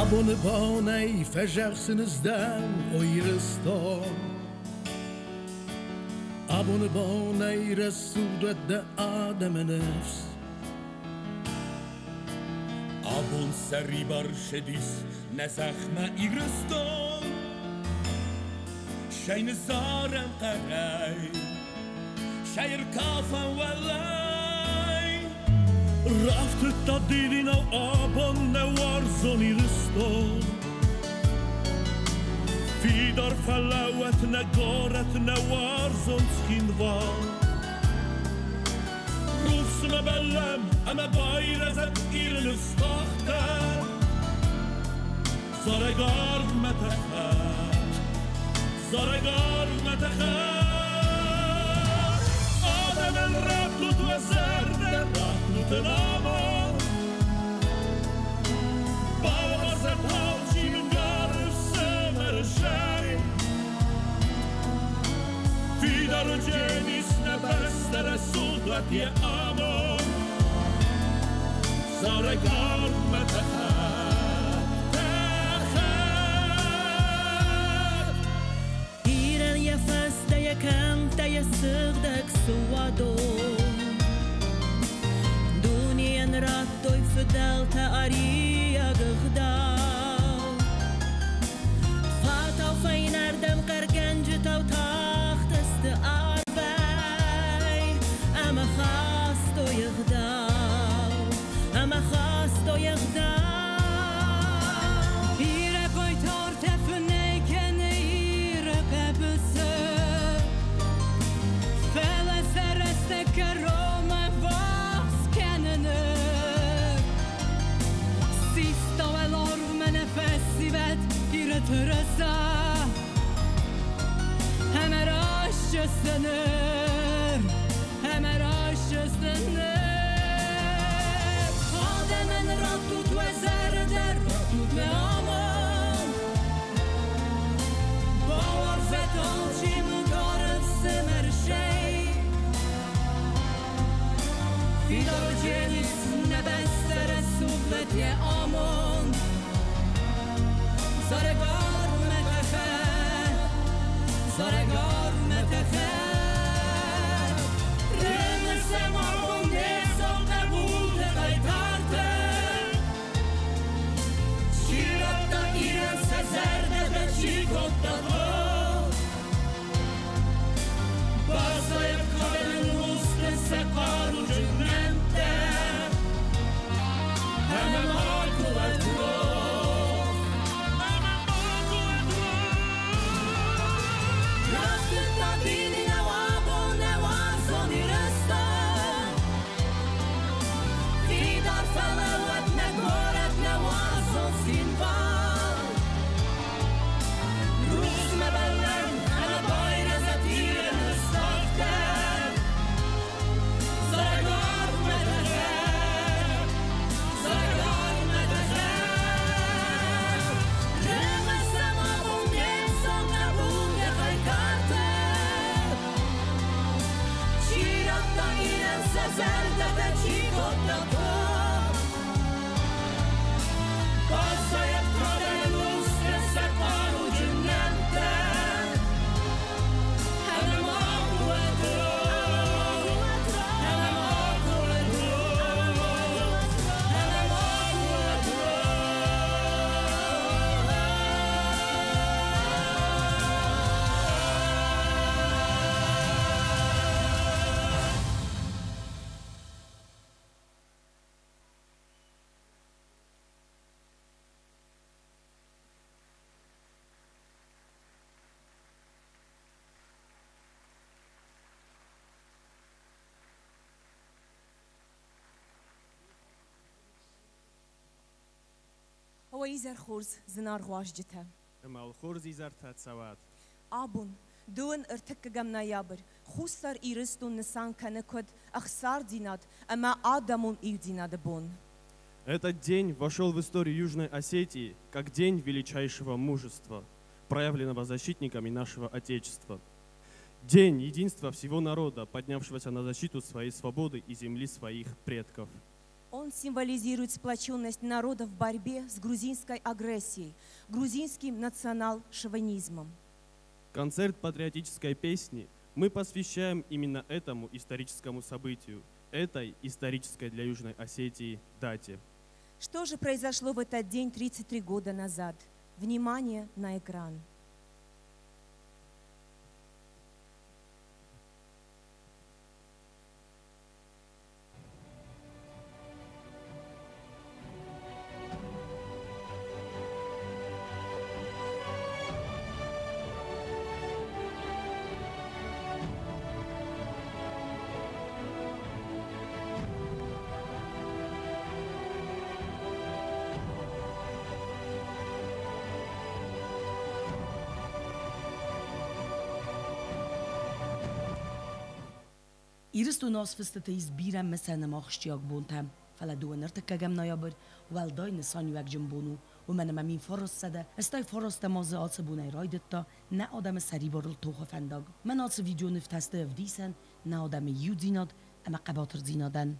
Abone bane fejersinizden o yiristان Abone bane رسولت ده آدم نفس Abon seri barşedis ne zahme iristan Şeyni zarem qaray Şehir kafan velay رفت تبدیلین و آبان نوارزون ایرستان فیدار فلاوت نگارت نوارزون سخینوان روسم بلم اما بایرزت ایرن استاختن زارگار متخد زارگار متخد آدم الربط و زرد Tınama Bağırsa tavşinin garısı merşey Fidarı cenis nefestere sudat ye amon Zare garme tehet İren yefeste yekem te yesıgdek suadon Ratoi fidelta aria găgdau Fatau feinardem cargangitau tachteste arbei Ama chasto yagdau Ama chasto yagdau Ire poitor tefne kene ire pebese Fele sereste keroma vas kenene Festivet iratırasa Hemer aşçısınır Hemer aşçısınır Ademen rattut ve zerder Rattut ve aman Bağlar fetal çimin karısı merşey Fidar cenis nebestere sublet ye aman Zaragar metefet Remesem abon desam nebul te kaytarte Şiratta iren sezerde de çikotta to Bazaya kadenin uste sekaru cennette Hemen akıl etro هو يزر خورز زنار غواش جته اما الخورز يزر تاتسوات آبون دون ارتك جمنا يابر خوستر إيرستون نسان كنكود أخسار ديناد أما آدمون إيديناد بون Этот день вошел в историю Южной Осетии как день величайшего мужества, проявленного защитниками нашего Отечества. День единства всего народа, поднявшегося на защиту своей свободы и земли своих предков. Он символизирует сплоченность народа в борьбе с грузинской агрессией, грузинским национал-шовинизмом. Концерт патриотической песни мы посвящаем именно этому историческому событию, этой исторической для Южной Осетии дате. Что же произошло в этот день 33 года назад? Внимание на экран. Ирсту насфستة избирم مثل نماخشیاق بونتم فلدو نرتکگم نایابر والدای نسانی وک جنبونو و من ممین فرستده استای فرست مازه آتس بونه رایدت تا نه آدم سری بارل توخ فنداگ من آتس ویدیو نفتسته افدیسن نه آدم یود زیناد اما قباطر زینادن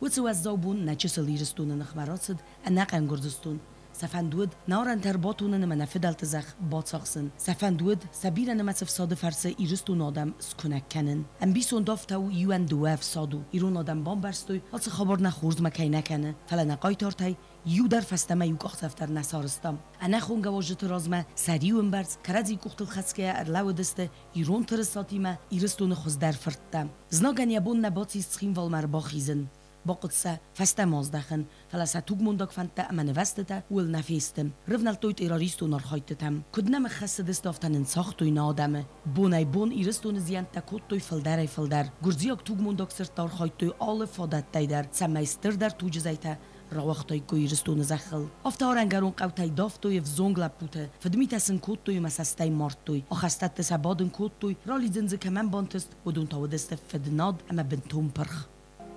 وتو الزوبون نچسل يرستون نخمراتد أناقن جردستون سفندود نارن ترباتون منفذ التزخ باتصاقسن سفندود سبير نمسف صاد فرس يرستون آدم سكنك کنن ام بیسون دافتو یوان دواف صادو ایرون آدم بام برستوی هاس خبر نخورز مکی نکنه فلا نقای تارتای یو در فستمه یو کاختفتر نسارستم انا خونگا واجت رازمه سریوم برز کرزی کوختل خسکه ارلاو دسته ایرون ترساتیمه ایرستون خوز در فرتم زناگن یبون نباتی سخیم والمر باخیزن باقدسه فسته مازدخن فلسه توگ منداگ فنته من وستته ول نفیستم رفنال تویت ایراریستو نارخایتتم کدنم خسته دستافتن انساختوی نادمه بونای بون ایرستون زیانته کد توی فلدر فلدر گرزیاک توگ منداگ سرتار خایتوی آل فادت تایدر سمیستر در توج زیته راوختای کویرستون زخل افتارنگرون قوتای دافتوی فزونگ لپوته فدمیتسن کد توی مسستای مارتوی آخستت تسبادن کد توی رالی زنزه کمن بانتست ودون تا ودست فدناد اما بنتون پرخ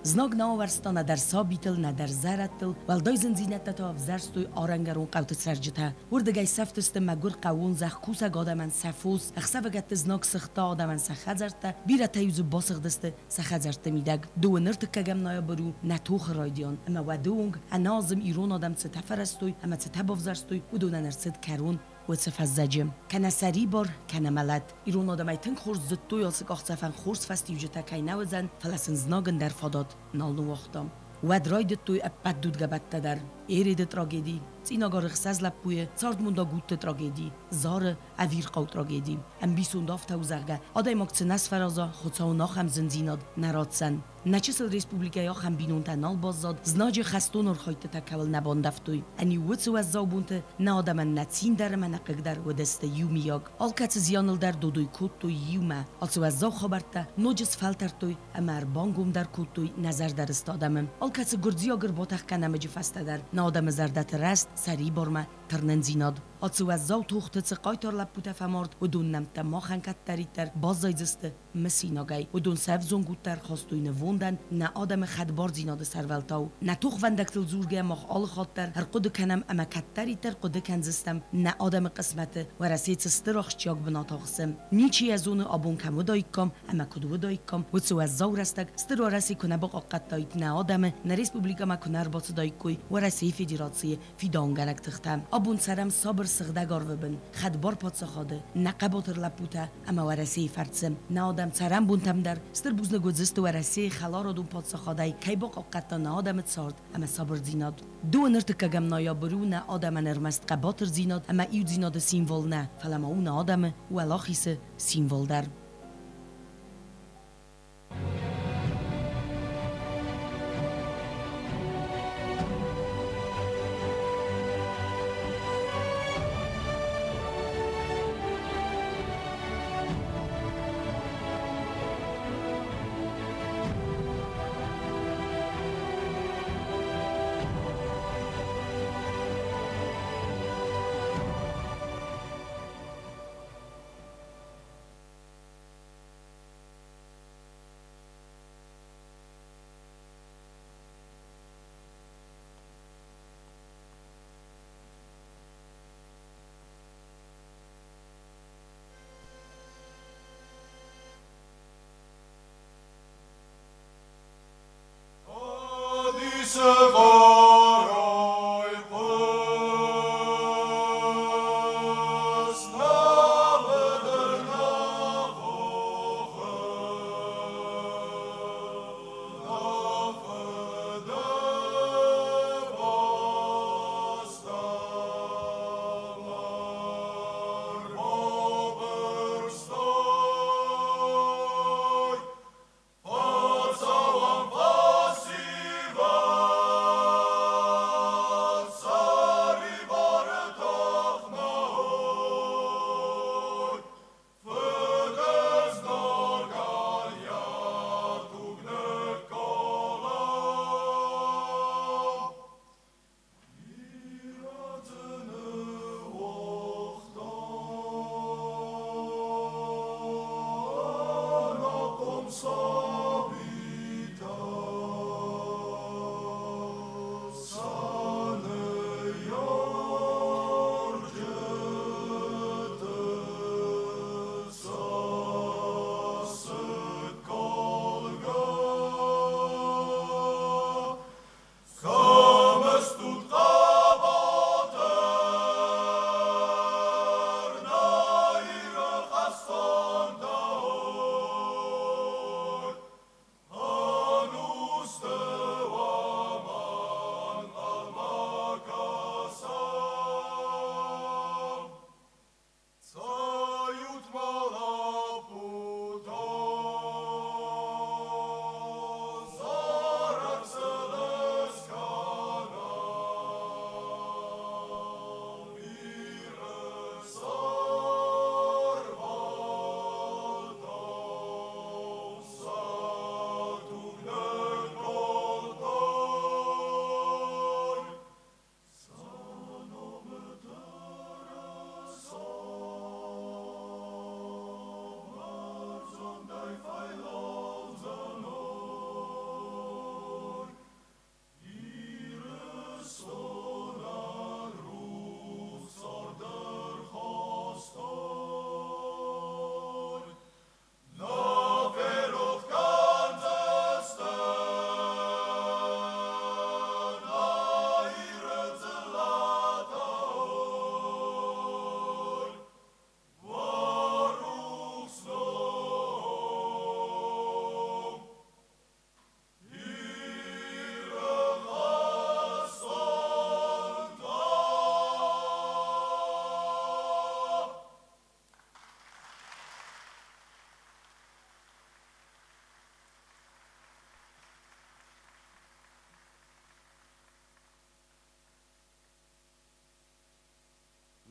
زناگ ناورستا ندر سابیتل ندر زرتل والدای زنزینت تا افزرستوی آرنگرون قوت سرجته وردگای سفتست مگر قوون زخ کوسا گادمن سفوس اخسفگت زناگ سختا آدمن سخزرته بیره تیوزو باسخ دسته سخزرته میدگ دو نرتکگم نایا برو نتوخ رایدیان اما ودونگ انازم ایرون آدم ستفرستوی اما ستبافزرستوی و دو نرسد کرون وتفزجم كان سريبر كان ملد إيرون آدم ایتن خورز زدتو یا سگ آخسفن خورز فستی وجتا کی نوزن فلسن زناگن در فادات نالنو وقتم ود رايدت توی ابد دود گبت در ایرید تراجدی سیناگار خسز لپوی سارد موندا گوت تراجدی زار اویر قو تراجدی ام بیسون دافت وزرگه آدای مکت نس فرازا خودساو ناخم زنزیناد نراتسن نچسل ریسپوبلیکا یا خم بینون تنال بازداد زناج خستون ارخایت تکول نبان دفتوی انی وتسو از زابونت نه آدم نتین در منقق در و دست یومیاگ آل کت زیانل در دودوی کود توی یومه آلسو از زاو خبرته نوجس فلتر توی امر بانگوم در کود توی نظر در استادمم آل کت گردزیا گرباتخ کنمج فسته در نه آدم زردت رست سری برمه ترنن زیناد آلسو از زاو توخت سقایتر لپوت فمارد و دون نمت ماخن کت تریتر بازایزسته مسیناگای و دون سف زنگوتر خواستوی نووندن نه آدم خدبار زیناد سرولتاو نه توخ وندکتل زورگه ماخ آل خاطر هر قد کنم اما کت تریتر قد کنزستم نه آدم قسمت و رسید استراخ چیاگ بناتاخسم نیچی از اون آبون کمو دایکم اما کدو دایکم و سو از زاو رستگ استرا رسی کنه با قاقت دایت نه آدم نه ریسپوبلیکا ما کنار باز دایکوی و رسی فدراسیه فیدانگنک تختم آبون سرم صبر سخدگار وبن خدبار پاتس خاده نه قباتر لپوته اما و رسی فرتسم نه آدم سرم بونتم در استر بوزن گذست و رسی خلا دو پاتس خاده کی با قاقت نه آدم تسارد اما صبر زیناد دو نرتکگم نایا برو نه آدم نرمست قباتر زیناد اما ایو زیناد سیمبل نه فلما اون آدم ولاخیس سیمبل در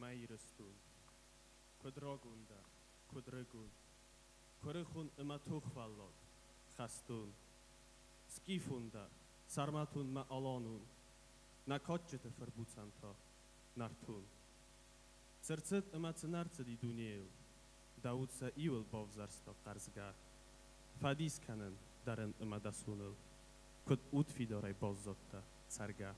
Mairestun, Kodrogunda, Kodregun, Korechun Imatuchvallot, Chastun, Skifunda, Sarmatun ma Alonun, Nakotjete verbutsanta, Nartun. Sercet emacenarce di Dunieu, Daudsa iwel bovzarsto Karzga, Fadiskanen daren imadasunel, Kod utfidoraj bozzotta, Царга.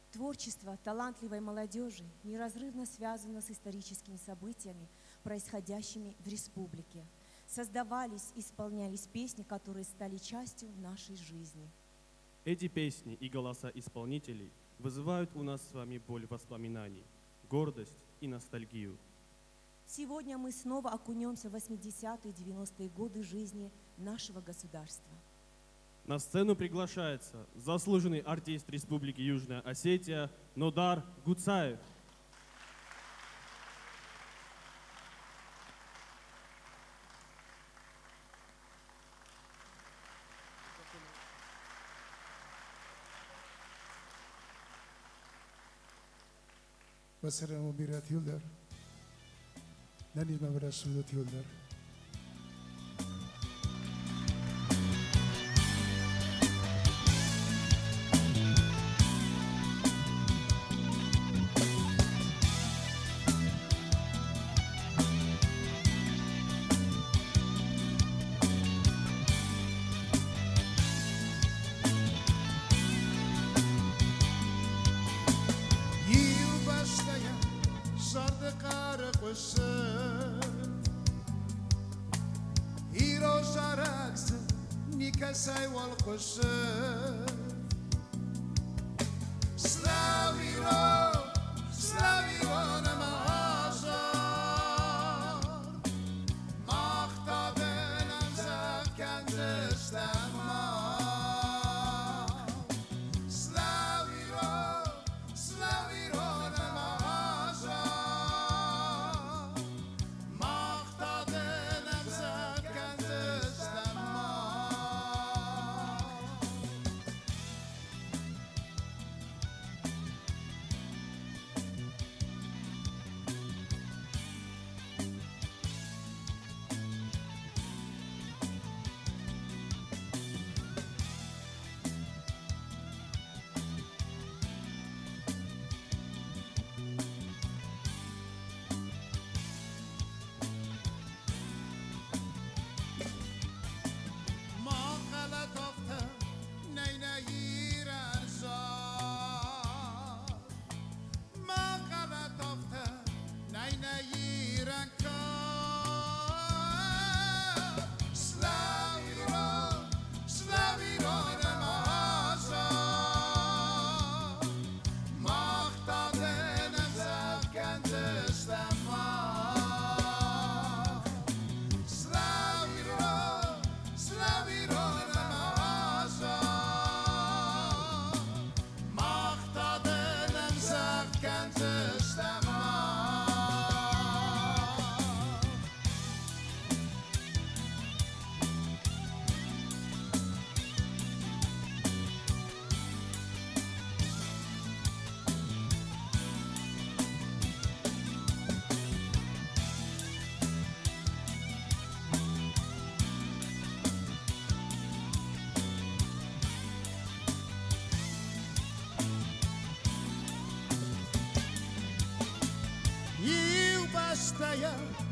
Творчество талантливой молодежи неразрывно связано с историческими событиями, происходящими в республике. Создавались, исполнялись песни, которые стали частью нашей жизни. Эти песни и голоса исполнителей вызывают у нас с вами боль воспоминаний, гордость и ностальгию. Сегодня мы снова окунемся в 80-е и 90-е годы жизни нашего государства. На сцену приглашается заслуженный артист Республики Южная Осетия Нодар Гуцаев. Basara Mubirat Yıldar, Deniz Mevra Sulut Yıldar. Say wal khoshev Slaviro namazar Machtaben amzat kandestama Slaviro namazar Machtaben amzat kandestama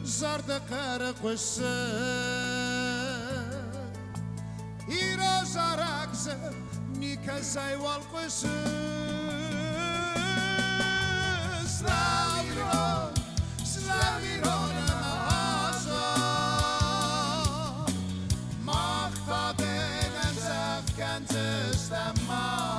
زرد قرقش ایرا زرکز نیک زیوال قش سلاویران نهازا مختادن زفکن زستما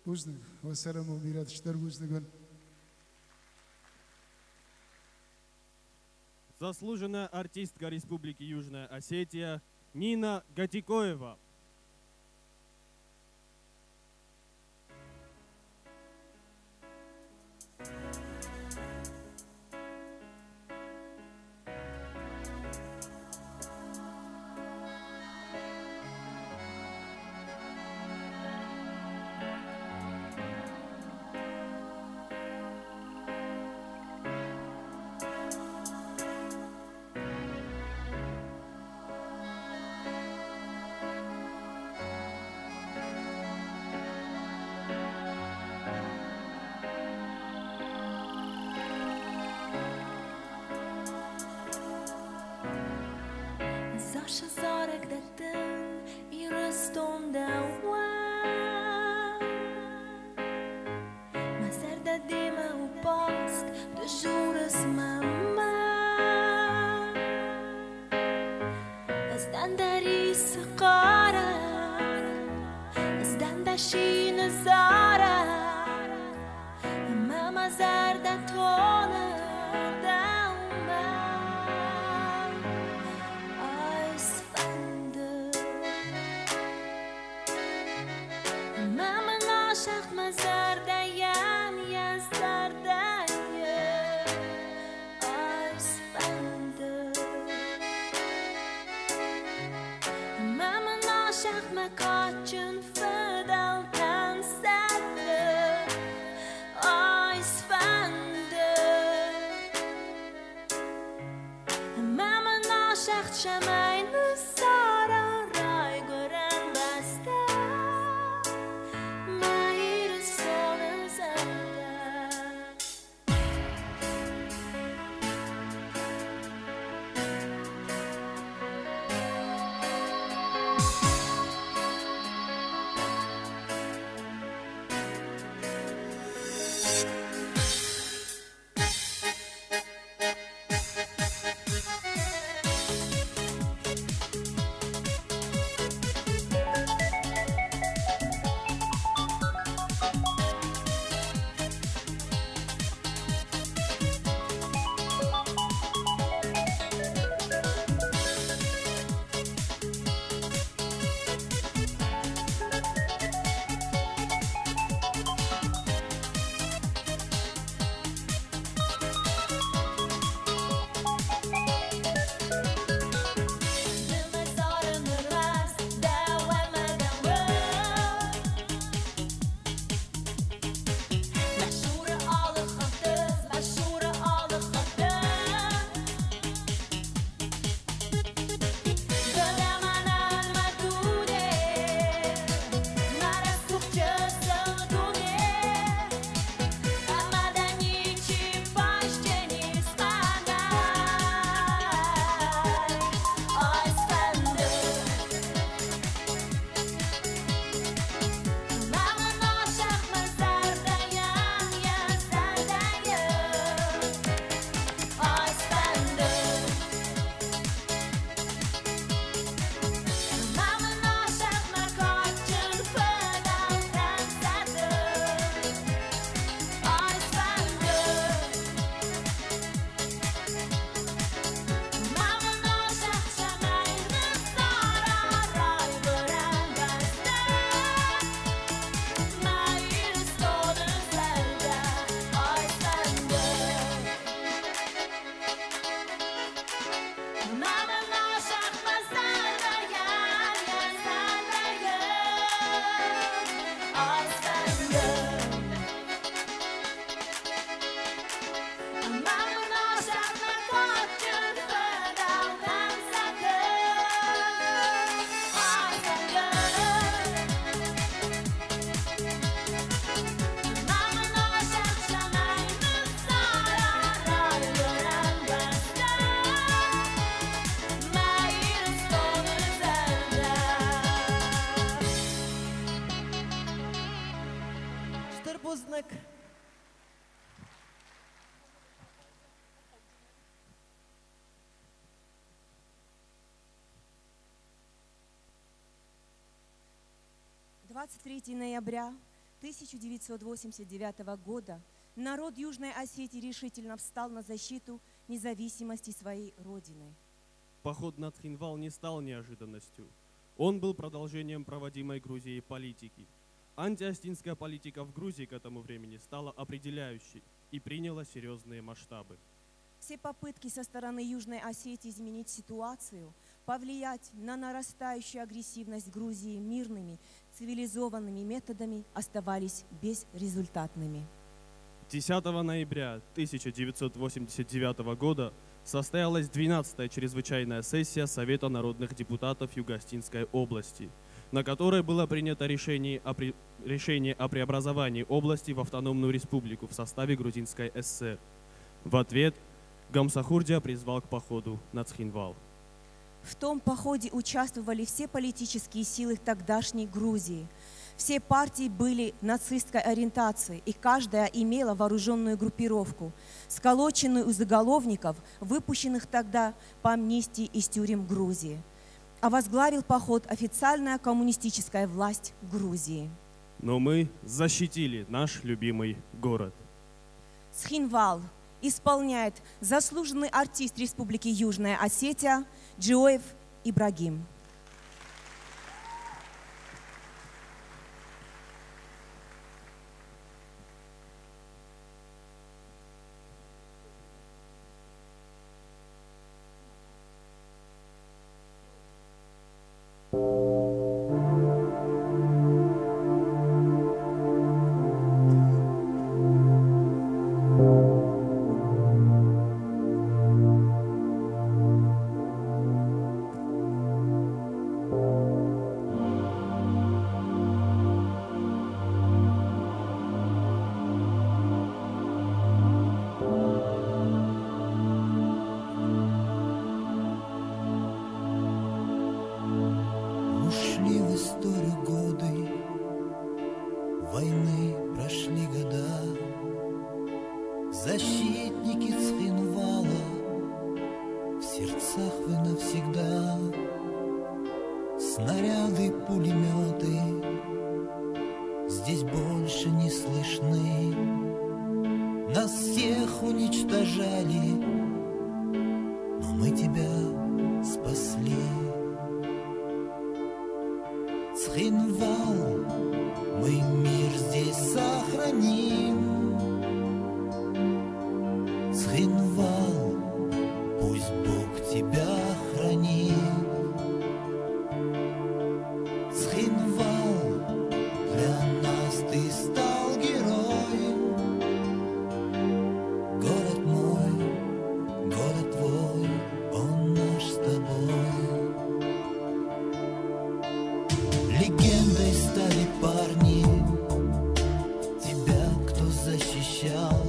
Uznik, وسلام وميرات شتر وزنقون. Заслуженная артистка Республики Южная Осетия Нина Гатикоева. Zawsze zorek da ten i răstonda Ma serda dima u post de juras mamma Zdandari saqara Zdandashi nazara Mama zarda tona Şaht mazardayan yazdardaya Aysfanda Mama na şaht makachun fadal tansada Aysfanda Mama na şaht shamaynu sara ray goran basta Штырбузнык. «23 ноября 1989 года народ Южной Осетии решительно встал на защиту независимости своей родины. Поход на Цхинвал не стал неожиданностью. Он был продолжением проводимой Грузией политики. Антиостинская политика в Грузии к этому времени стала определяющей и приняла серьезные масштабы. Все попытки со стороны Южной Осетии изменить ситуацию, повлиять на нарастающую агрессивность Грузии мирными, цивилизованными методами оставались безрезультатными. 10 ноября 1989 года состоялась 12-я чрезвычайная сессия Совета народных депутатов Юго-Остинской области, на которой было принято решение о преобразовании области в автономную республику в составе Грузинской ССР. В ответ Гамсахурдия призвал к походу на Цхинвал. В том походе участвовали все политические силы тогдашней Грузии. Все партии были нацистской ориентации, и каждая имела вооруженную группировку, сколоченную из заголовников, выпущенных тогда по амнистии из тюрем Грузии. А возглавил поход официальная коммунистическая власть Грузии. Но мы защитили наш любимый город. Цхинвал исполняет заслуженный артист Республики Южная Осетия Джоев Ибрагим. Защитники Цхинвала, в сердцах вы навсегда. Снаряды, пулеметы здесь больше не слышны. Нас всех уничтожали, но мы тебя спасли. Цхинвал, мы мир здесь сохраним. Цхинвал, пусть Бог тебя хранит. Цхинвал, для нас ты стал героем. Город мой, город твой, он наш с тобой. Легендой стали парни, тебя кто защищал.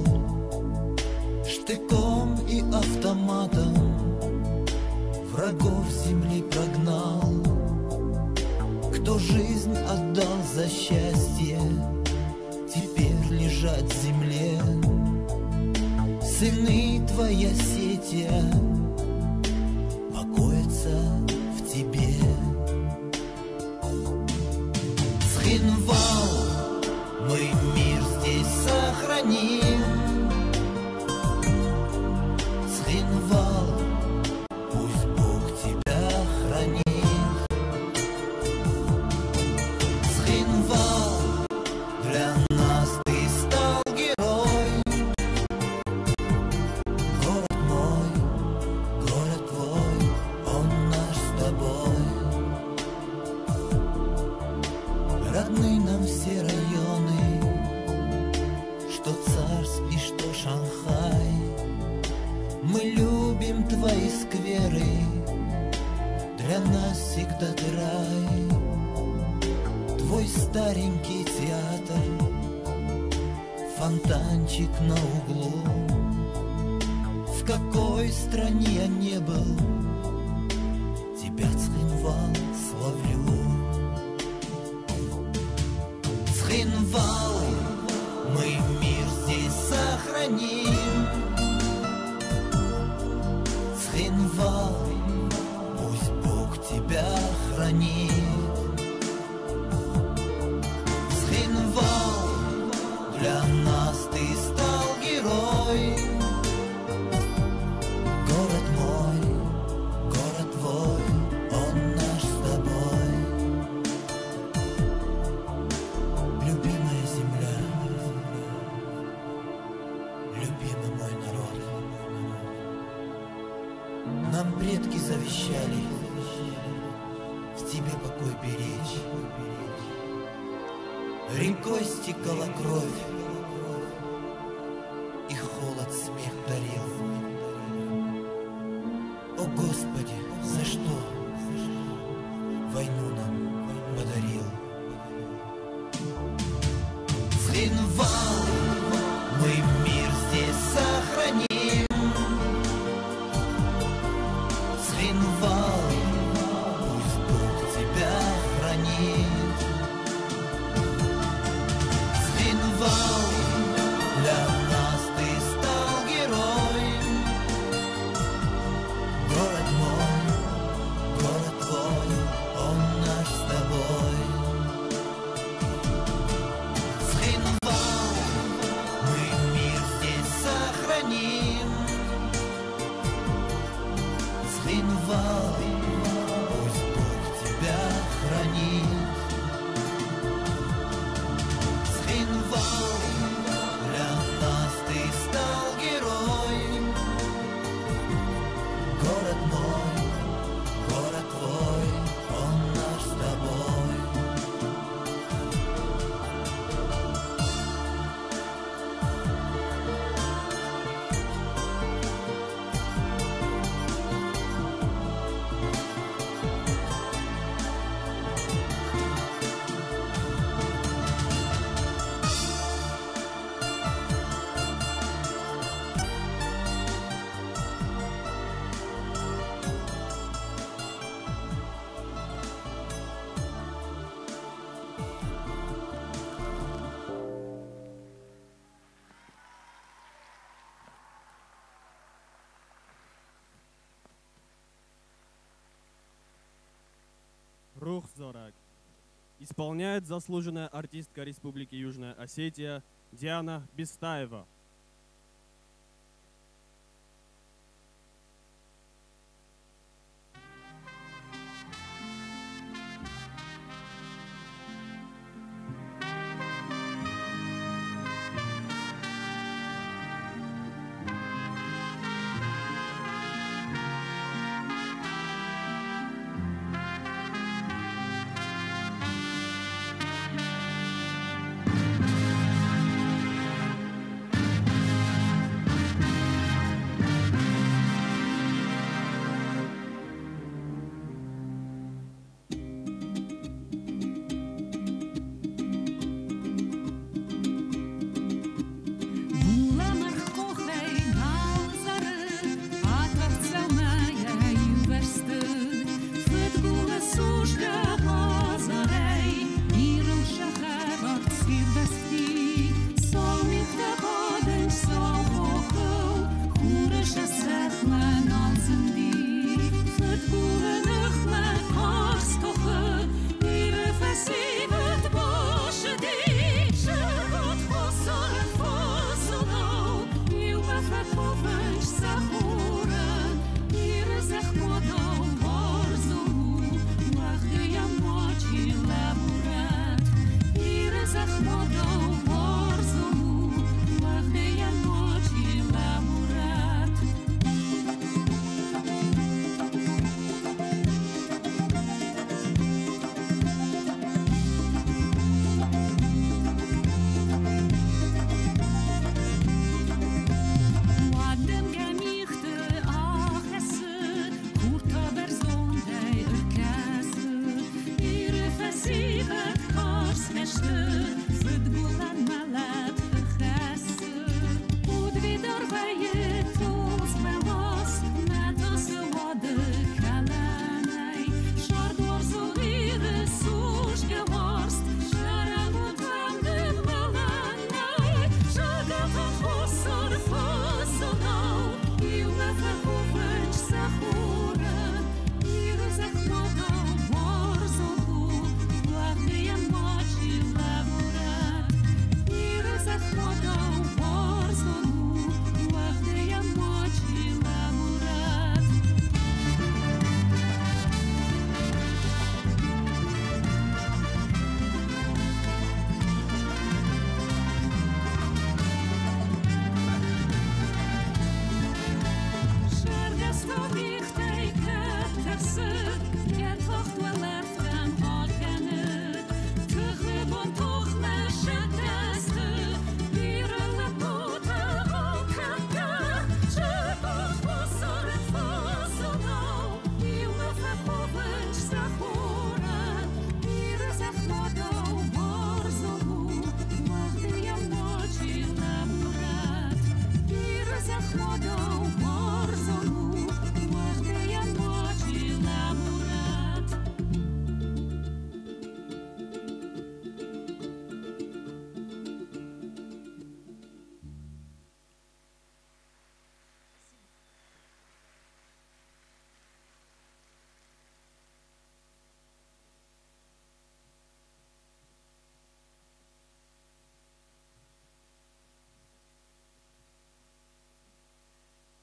Штыком и автоматом врагов земли прогнал. Кто жизнь отдал за счастье, теперь лежат в земле. Сыны твоей Осетия покоятся в тебе. Цхинвал, мы мир здесь сохраним. Цхинвал, пусть Бог тебя хранит. Цхинвал, для нас ты стал герой. Город мой, веры, для нас всегда ты рай. Твой старенький театр, фонтанчик на углу. В какой стране я не был, тебя Цхинвал славлю. Цхинвал, мы мир здесь сохраним. Цхинвал, пусть Бог тебя хранит. Цхинвал, для нас ты стал герой. Город мой, город твой, он наш с тобой. Любимая земля, любимый мой народ. Нам предки завещали в тебе покой беречь. Рекой стекала кровь, и холод смех дарил. О Господи, за что войну нам подарил? Цхинвал, мы мир здесь сохраним. Цхинвал, пусть Бог тебя хранит. Цхинвал, для нас ты стал герой. Город мой, город твой, он наш с тобой. Цхинвал, мы мир здесь сохраним. Цхинвал, пусть Бог тебя хранит. Цхинвал, для нас ты стал герой. Город мой, город твой, он наш с тобой. Рух Зорак. Исполняет заслуженная артистка Республики Южная Осетия Диана Бестаева.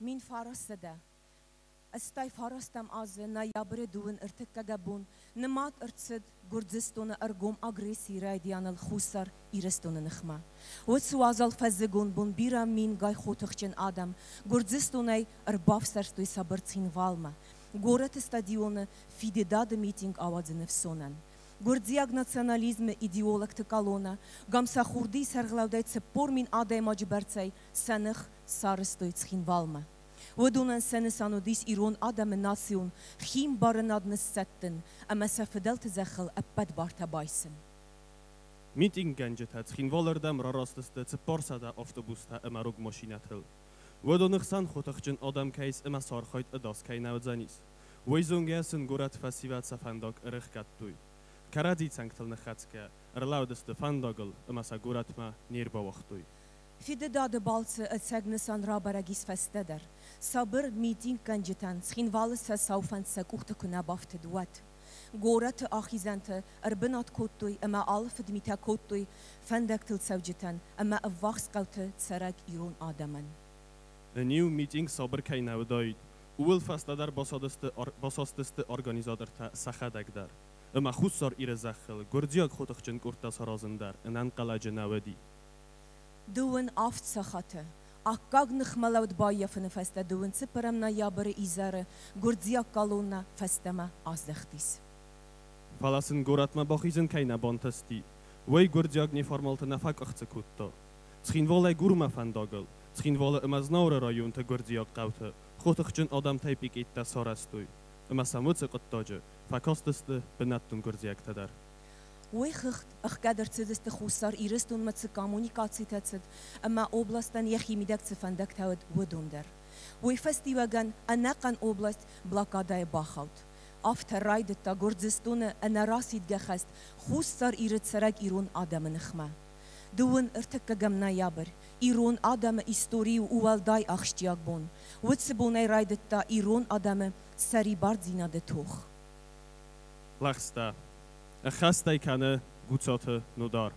min farastada. Astay farastam az noyabr doen irtikagabun nimat irtsid Gürcistan'a ergom agresi raydiyan al-khusar iristona nixma. Wetsuazal fazigun bun bira min gay khotikhchin adam Gürcistan'ay erbafsarstoy sabırtsin valma. Город стадиона Фидедада митинг авадзны в сонан. Гордиаг национализм идеолог те колона, гамсахурди сарглаудайцы пормин адай маджбарцай саных сарыстойц хинвалма. ودونن سن سانودیس ایران آدم ناسیون خیم بارند نستن اما سفدل تزخل ابد بارت بایسن. Meeting ganjtat xinvalerdam rarastıstı tıparsada avtobusda emarug maşinatıl. ودونخسان خوتخچن آدم کیس اما سارخایت اداس کی نودزانیس. ویزونگیسن گورت فسیوات سفنداگ ارخکت توی. کردی چنگتل نخاتکه ارلاودست فنداگل اما سگورت ما نیر باوختوی. فیده داده بالچه اتسگنسان را برگیس فستدر. صبر میتینگ کنجتن خینوال ساوفند سکوخت کنه بافت دوات. گورت آخیزنت اربنات کوتوی اما آلفد میتا کوتوی فندکتل سوجتن اما افاخس قوت سرگ ایران آدمن. Een nieuw meeting sabır kaynağı daydı. Uğul fastadar basastıstı organizatörte saxadagdar. Ama xussar ire zaxıl, gurdiyak xotuxçın kurtas harazındar, enan qalacı navadi. Duun aft saxatı. Akkag nıxmalawd bayafını fasta duun sıpıramna yabırı izarı, gurdiyak kaluna fastama azdıxtis. Falasın goratma baxizın kayna bantasti. Vay gurdiyak neformaltı nafak axtı kutta. Çxinvalay gurma fandagıl. Çxinvalı emaznaure rayon te gurdiyak qavtı. Xotuxçın adam taypik itta sarastoy. Ama samutse qıttacı. Fakastısты benattun gurdiyak tadar. Уйхыхт ахкадерцидст хусар ирестун маци коммуникациятцид ама областан яхимидак цифандак тауд водундер. Уйфестиваган анакан область блокадай бахаут. Авторайдта Гурцистуна анарасид гахаст хусар ирецарак ирун адамынхма. Дуун иртаккагам ноябрь ирун адама историю увалдай ахштияк бон. Уцбунай райдта ирун адама сарибардзинады тух. Лахста. خسته کنه گوتات ندار.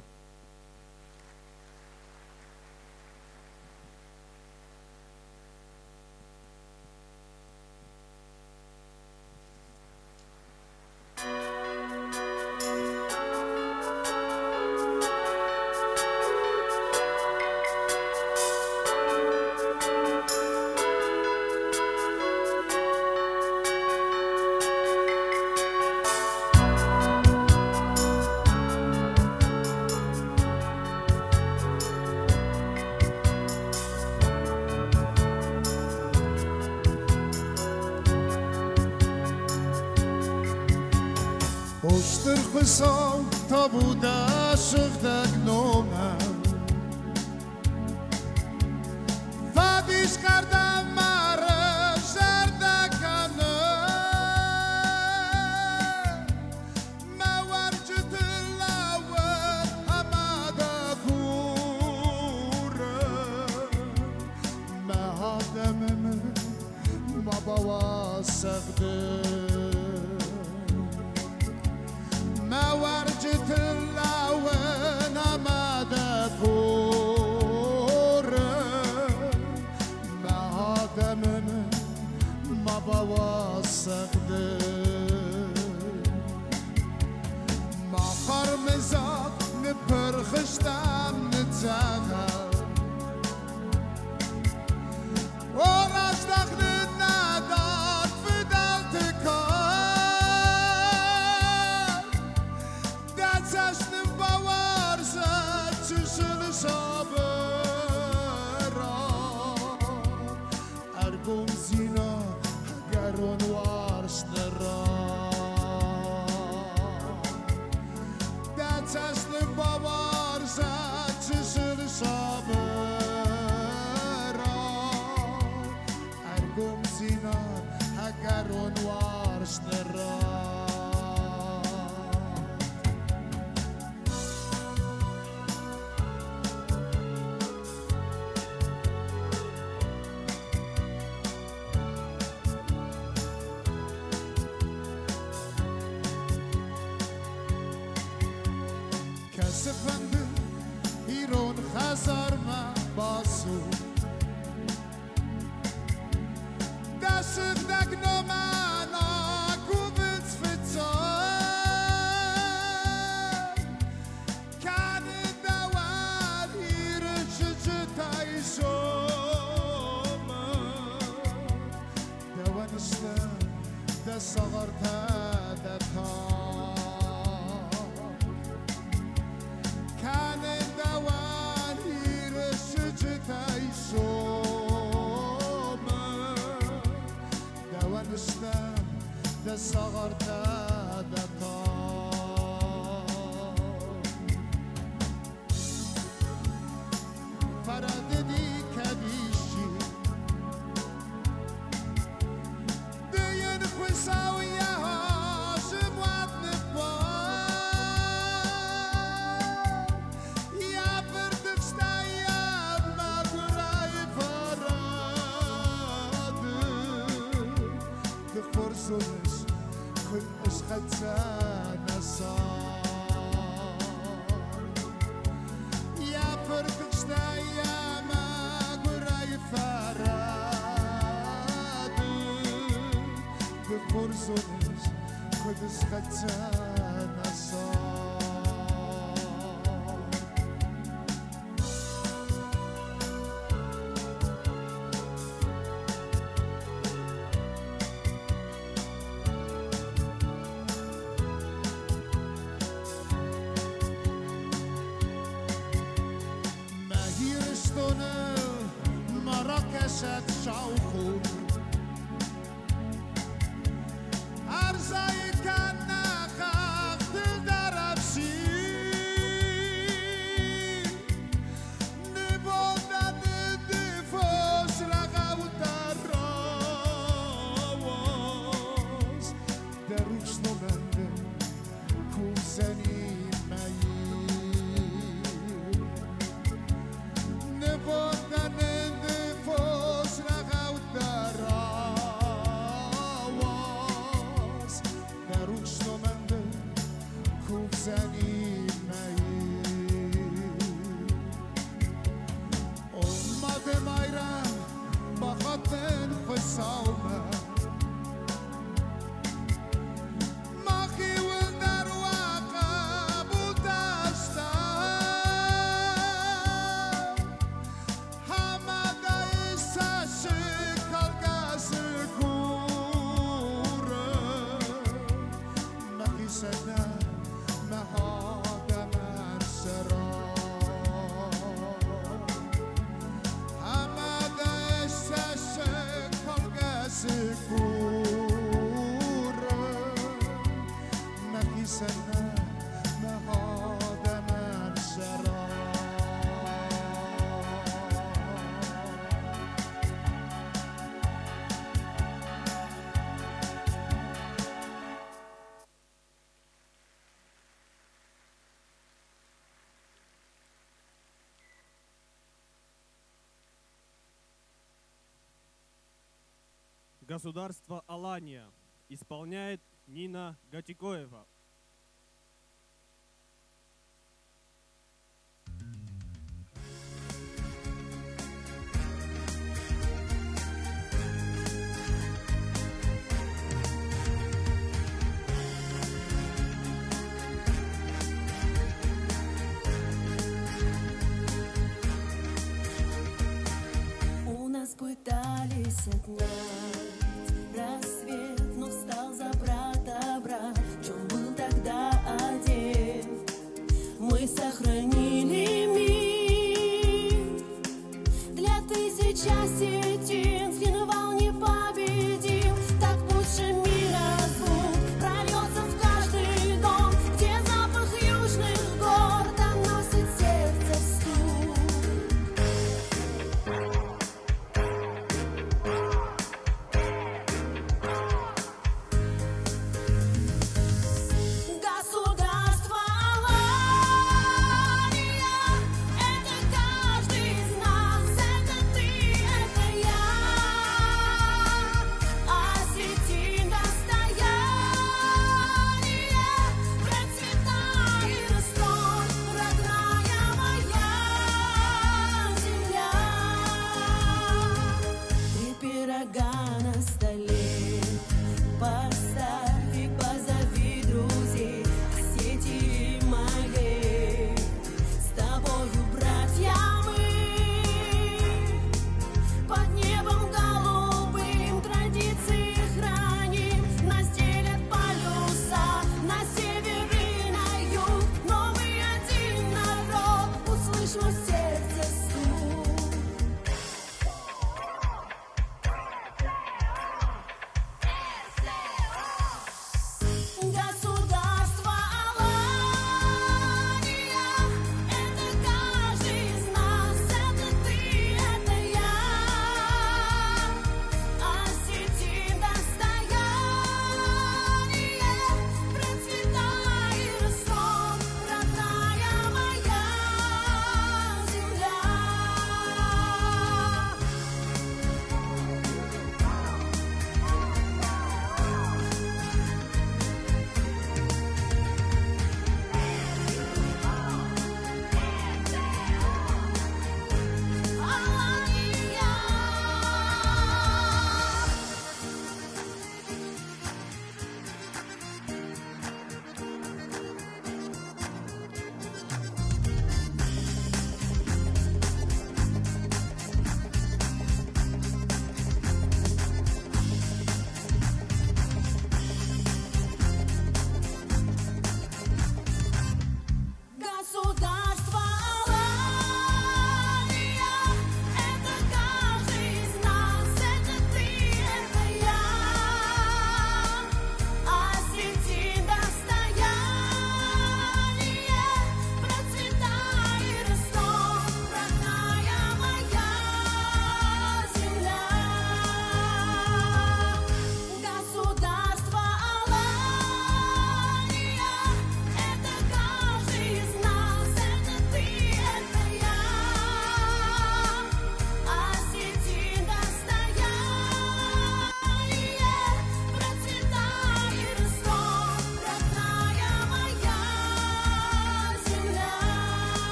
Oster خساو تا بوده شغدک نومم فادیش کردم مره شردکنه مورجت اللاور هماده کوره مهادمم مباوا سغده ما ورجت اللون ماذا فور ما هذا من ما بواسق ما خرمزات نبرخشتم نتزغل وراش دخل الندات فدلتك Çeşnim bavarsa çüşün sabıra Ergum zina gerun varştıra Çeşnim bavarsa çüşün sabıra Ergum zina gerun varştıra Sefendim İron Hazar ma basu ده صغرتها ده كان دواني رشجتاي شوم دوانشتا ده صغرتها ده فرددي كبيشي دين خوساوية هاشم واتنفا يا بردفشتا يا مقراي فراد دخور سونش كل اشخد سانسار يا بردفشتا يا مقراي فراد دخور سونش كل اشخد سانسار مراكشت شوخو ارزای کنه خاک دل دربشی نبودن دیفوش رقم در راوز دروش نمنده کوزنی مایی نبودن Государство Алания исполняет Нина Гатикоева. У нас пытались отнять рассвет, но встал за брата брат. В чем был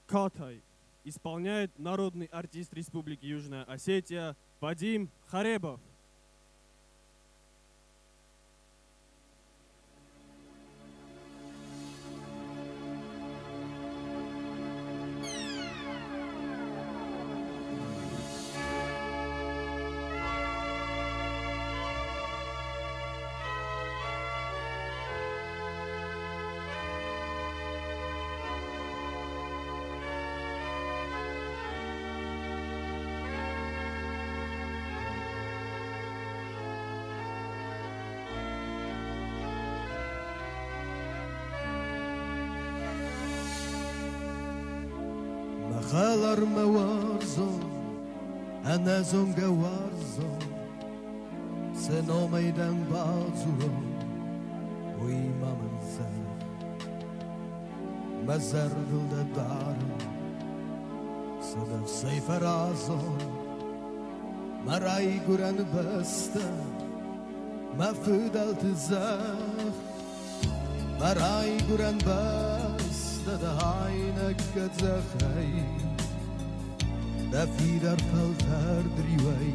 Катай исполняет народный артист Республики Южная Осетия Вадим Харебов. خالر موارزون انا زنگا وارزون سنامیدن بازورون وی مامنزر مزر دلده دارم صدف سیفر آزون مرای گرن بسته مفدل تزخ مرای گرن بسته ده عینک زخی دفی در فلتر دریوی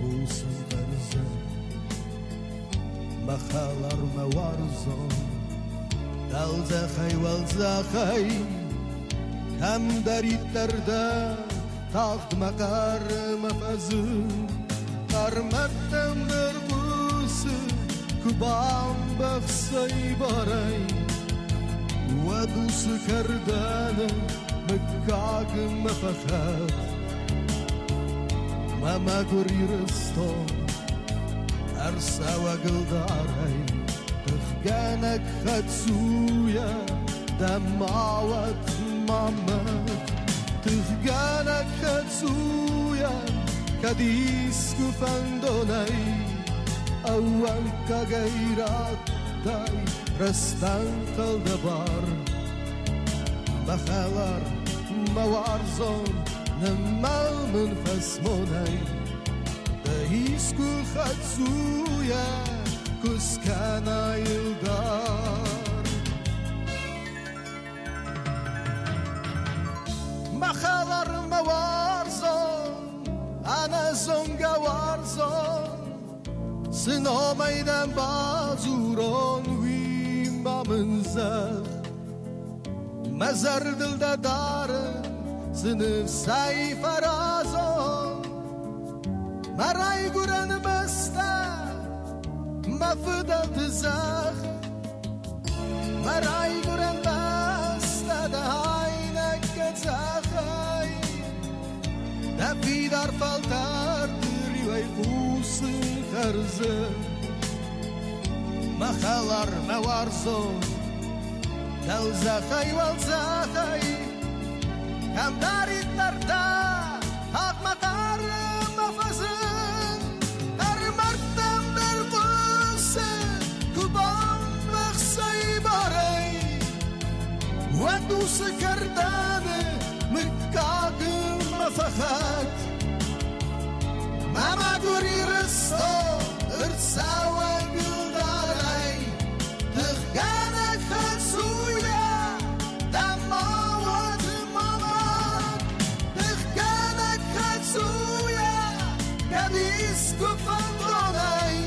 اوسن غرزه مخالر موارزون دل زخی والزخی کم دارید درده تاخت مقر مفزون قرمتم در بوسه کبام بخصی باری و دوست کردنم مکاک مفخد ماما گوری رستون ارسا و گلداری تخگانک خدسویا دماوت ماما تخگانک خدسویا کدیس کفندونای اوان که غیرات دای رستان قلدبار بخالر موارزون نمال من فسمونای دهیس کو خدسویا کسکانا یلدار بخالر موارزون انا زنگا وارزون سنامیدن بازورون ویم با منزل مزر دلده داره سنف سای فرازون مرای گرن بسته مفدل تزخ مرای گرن بسته ده عینک زخی دفی در فلتر دریوی خوصن خرزه مخالر موارزون دل زخی والزخی کم دارید درده حق مقر مفزن در مردم در قصه کبان بخصی باری و دوست کردن مکاک مفخد ماما گوری رستو ارسا و گلداری تخگانک خدسویا دماوت ماما تخگانک خدسویا کدیس کفندونای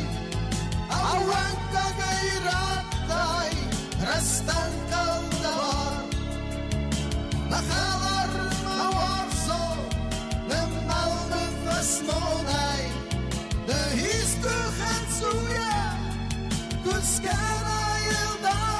اوان که غیرات دای رستان قلدبار مخالر موارزو نمال من فسمونای دهیس که خدسویا کسکانا یلدار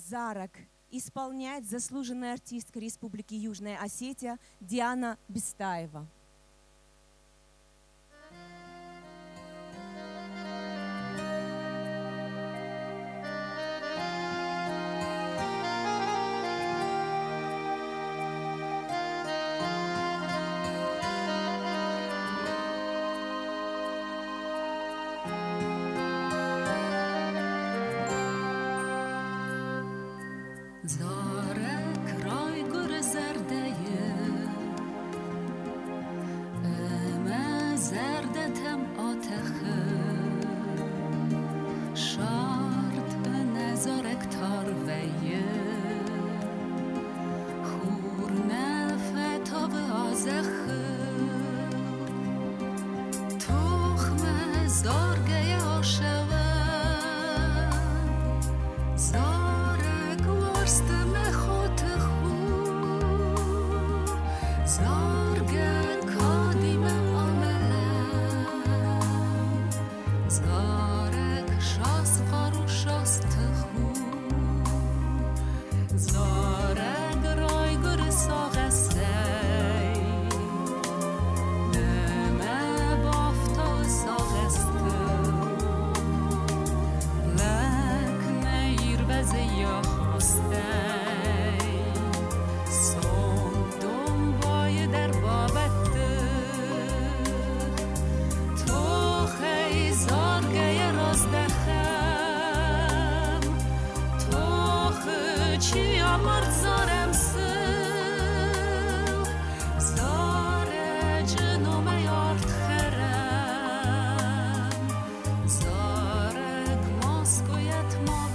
Зарок исполняет заслуженная артистка Республики Южная Осетия Диана Бестаева. زارک رای گر زرده زردتم آتخه شارت نزارک تارویه خور نفتا و آزخه تخم زارگه آشوه زارک ورست مخوت خو زارگه کادیم زارک شاس قارو شاست خو زارک رای گر ساغه سی نمه بافتا ساغه سته لک نیر وزه یا خواسته سون دنبای در بابته زارگه رازدخم توخ چی آمرد زارم سل زاره جنوم یارد خرم زارگ ماسکویت ما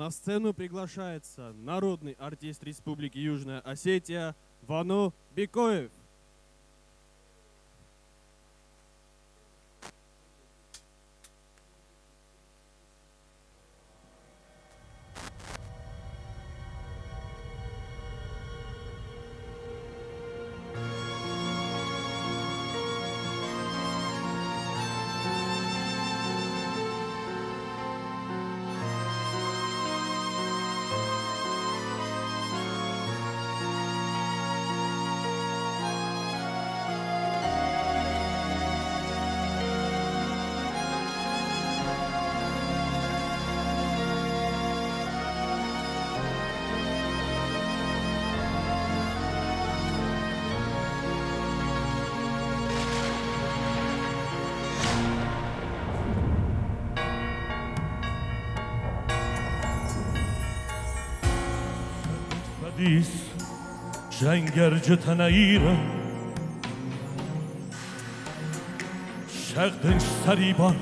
На сцену приглашается народный артист Республики Южная Осетия Вано Бекоев. Is جنگرج تنعیره شغدنش سریبان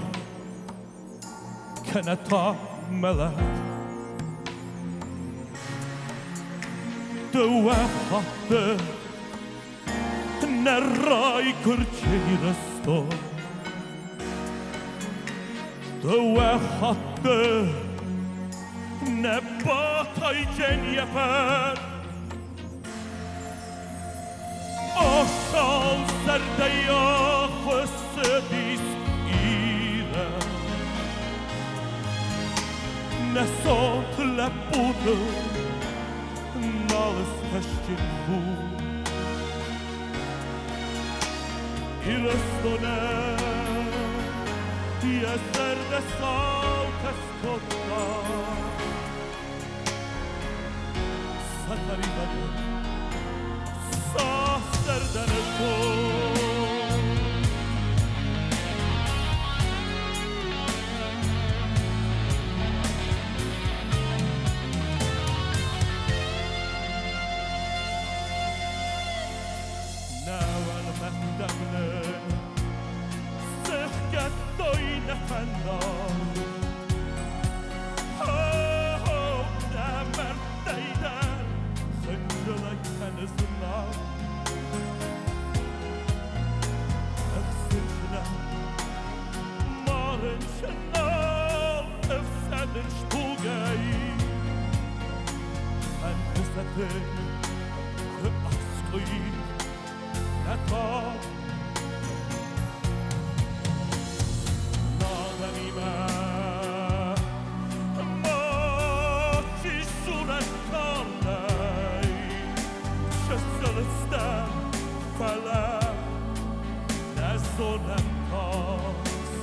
کنتا ملد دوه حاده نرای کرچه رستو دوه حاده نباتای جنیه پر آشال سرده یا خسدیس ایره نسات لبوده نالس تشکیل بود ایرستونه یه سرده سالت اسکوتا ستری بده ساه سردن تو نوال مهدمنه سخگت دوی نفندان نمرد دیدن خجلک تنزلان اخسجنه مارن شنال افسدنش بوگئی هندسته که اسقی نتا نادنیمه ما چی صورت کارنی چه سلستن فلک نزدونم کاس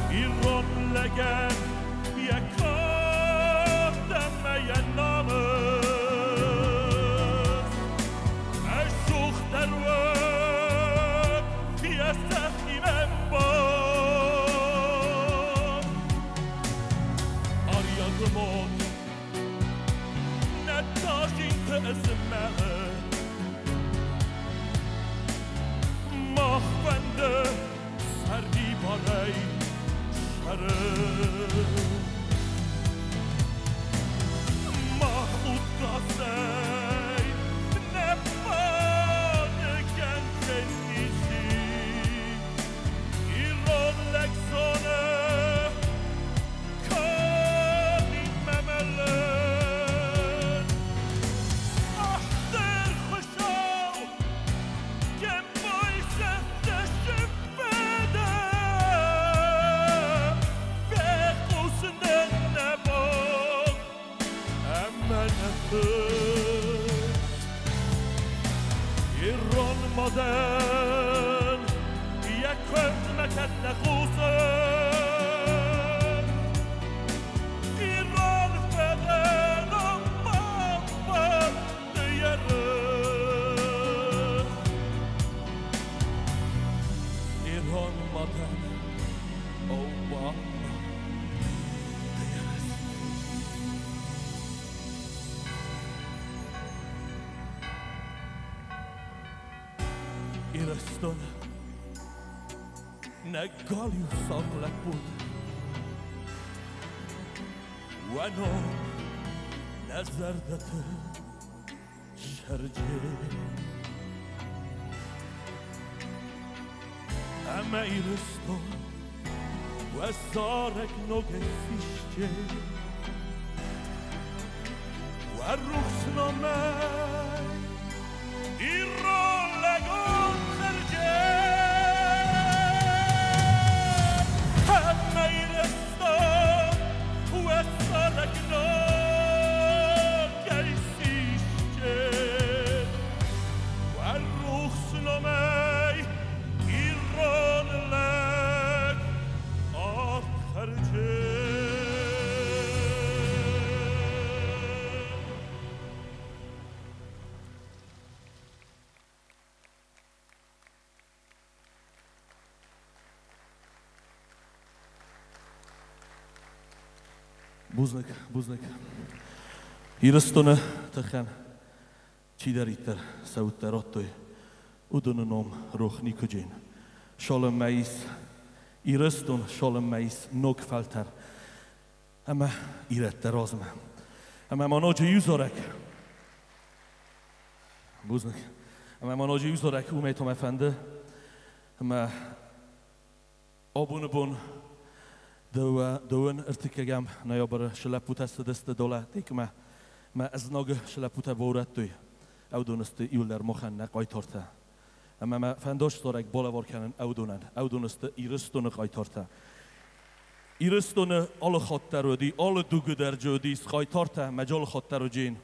ایران لگن یکار دمه نامه مخفنده سردی بالای شره مخود گازی نپاده گنجه نیشی ایران لکسانه کانی ممله ایران مادر یک مکت نخوزه ایران فقط بابا دیره ایران مادر او بابا ایرستونه نگالی و ساغلک بود و نو نزردت شرجه اما ایرستون و زارک نوگه فیشچه و روخسنامه ایران لگان خرجه همه ایرستان و سارک نوگه فیشچه و روخسنامه ایران لگان خرجه Buznik. Iristone tachan Chidariter Sauterotoi Udunanom Roch Nikojin Shalom Mais Iriston Shalom Mais Nog Falter Ama Irette Rozma Ama Manoji Uzorek Buznik Ama Manoji Uzorek Umetom Efende Ama Abunabun Doen Ertikegam Nayabar Shalaputasta Desta Dola Tikma ما از ناگه شلپوت بورد توی او دونسته ایولر مخن نقای تارته اما ما فنداش دارک بالا وار کنن او دونسته ایرستون قای تارته ایرستون آل خاطر رو دی آل دوگو در جو دی قای تارته مجال خاطر رو جین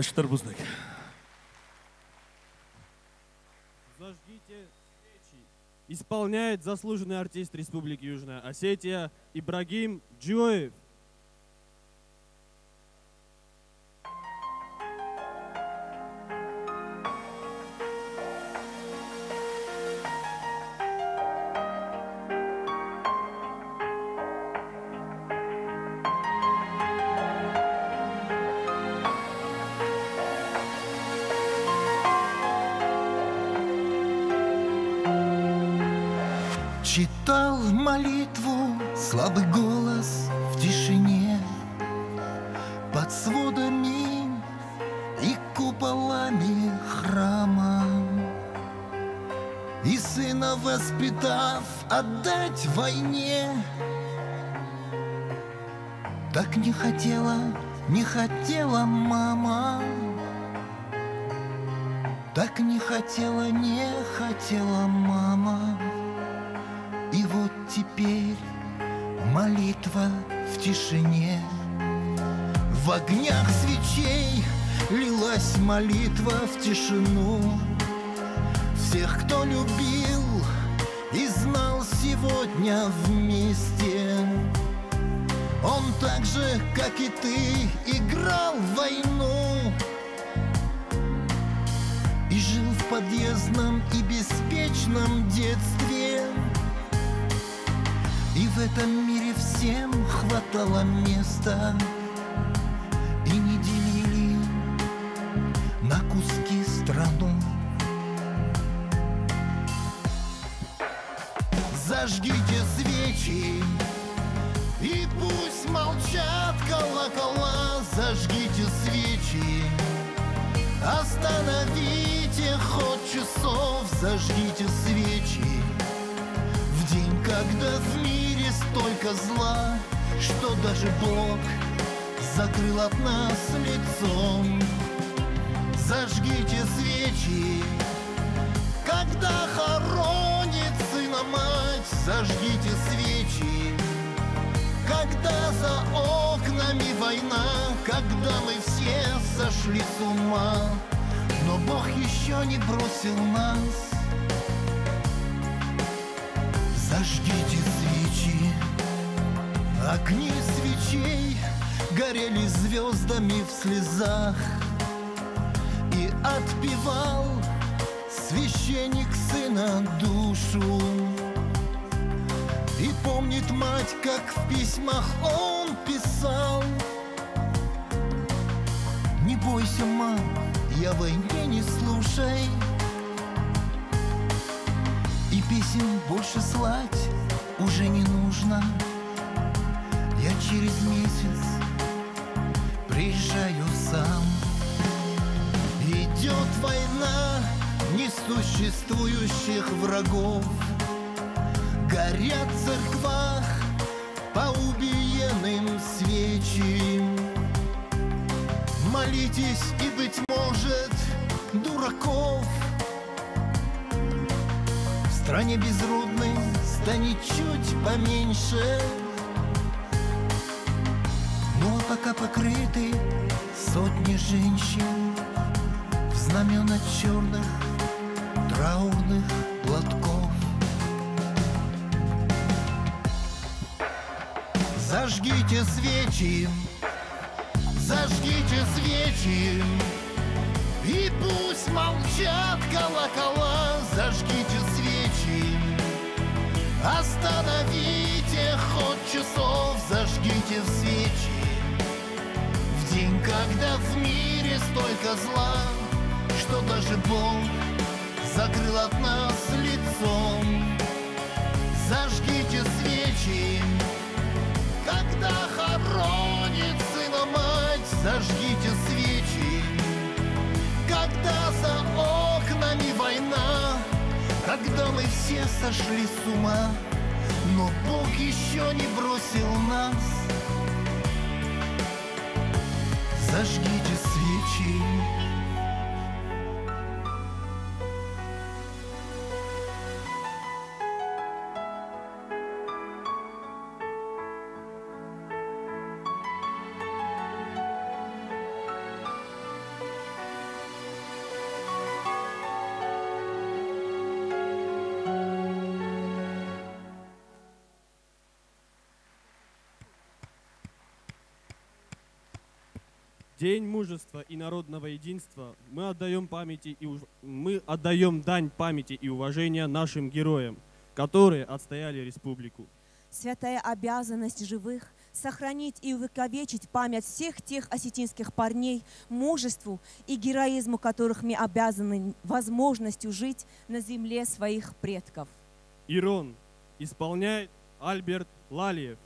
Штырбузник. Зажгите свечи. Исполняет заслуженный артист Республики Южная Осетия Ибрагим Джоев. Читал молитву, слабый голос в тишине, под сводами и куполами храма. И сына воспитав, отдать войне, так не хотела мама. Так не хотела мама. И вот теперь молитва в тишине. В огнях свечей лилась молитва в тишину. Всех, кто любил и знал сегодня вместе. Он так же, как и ты, играл в войну и жил в подъездном и беспечном детстве. И в этом мире всем хватало места, и не делили на куски страну. Зажгите свечи, и пусть молчат колокола. Зажгите свечи, остановите ход часов. Зажгите свечи в день, когда в мире столько зла, что даже Бог закрыл от нас лицом. Зажгите свечи, когда хоронит сына мать. Зажгите свечи, когда за окнами война, когда мы все сошли с ума, но Бог еще не бросил нас. Зажгите свечи, огни свечей горели звездами в слезах, и отпевал священник сына душу. И помнит мать, как в письмах он писал: не бойся, мам, я войне не слушай, и песен больше слать уже не нужно. Я через месяц приезжаю сам. Идет война несуществующих врагов, горят в церквах по убиенным свечи. Молитесь, и, быть может, дураков в стране безродной станет чуть поменьше. Ну а пока покрыты сотни женщин в знамена черных траурных платков. Зажгите свечи, зажгите свечи, и пусть молчат колокола. Зажгите свечи, остановите ход часов. Зажгите свечи в день, когда в мире столько зла, что даже Бог закрыл от нас лицом. Зажгите свечи, когда хоронит сына мать. Зажгите свечи, когда за окнами война, когда мы все сошли с ума, но Бог еще не бросил нас. Зажгите свечи. День мужества и народного единства мы отдаем дань памяти и уважения нашим героям, которые отстояли республику. Святая обязанность живых — сохранить и увековечить память всех тех осетинских парней, мужеству и героизму которых мы обязаны возможностью жить на земле своих предков. Ирон исполняет Альберт Лалиев.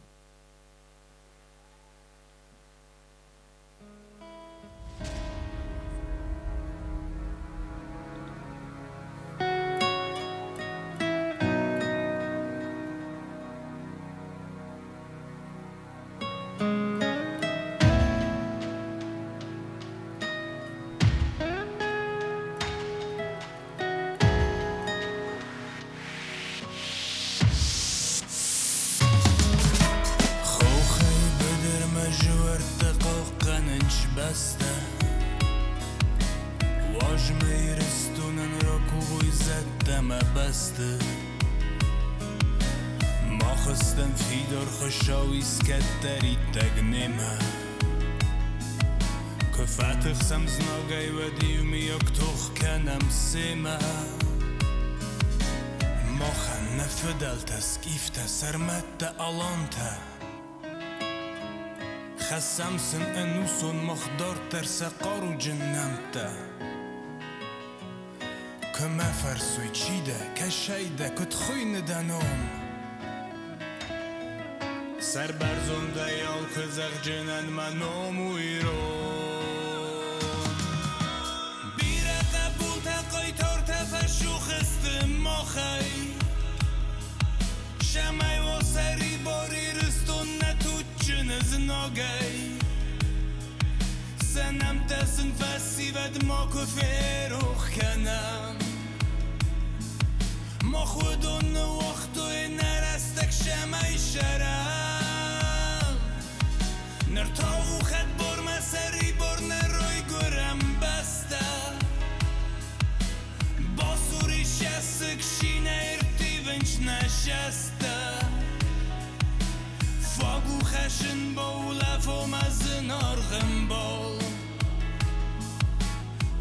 خسمسن انوسون مخدار ترس قارو جنمته که ما فرسوی چیده که شیده کت خوی ندنم سر برزنده یال که زغ جنن منام و ایران بیره قبول تقای تار تفشو خستم ما خی شمعی و سری باری رستون نتوچ جنز ناگی سنم تسن فسی ود ما کفروخ کنم ما خودون وقتوی نرستک شمعی شرم نرتاو خد بار مسری بار نروی گرم بسته با سوری شستک شینه ارتی ونچ نشسته فاگو خشن بول افو مزن آرغم بول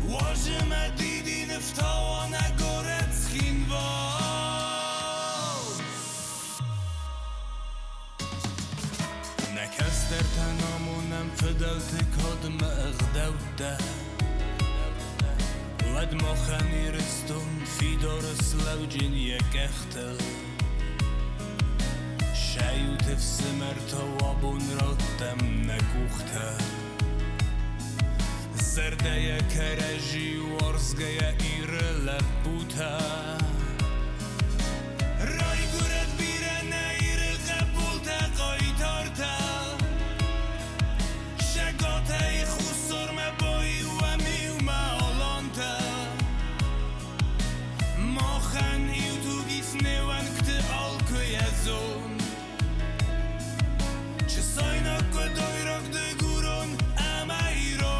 واجم دیدی نفتا و نگارت خین بول نکس در تنامونم فدلت کادم اغدوده ود ما خمیرستون فی دارس لوجین یک اختل شايو تفسمر توابون رتم نكوخته زردايا كراجي ورزقايا إيرلا بوتا راي قرد بيرانا إير قبولتا قايتارتا شاقاتا يخصر مباي ومي ومالانتا ما خان إيو تو گيسنه وانكت آلكو يزون Sajna kodojrak de guron ama iron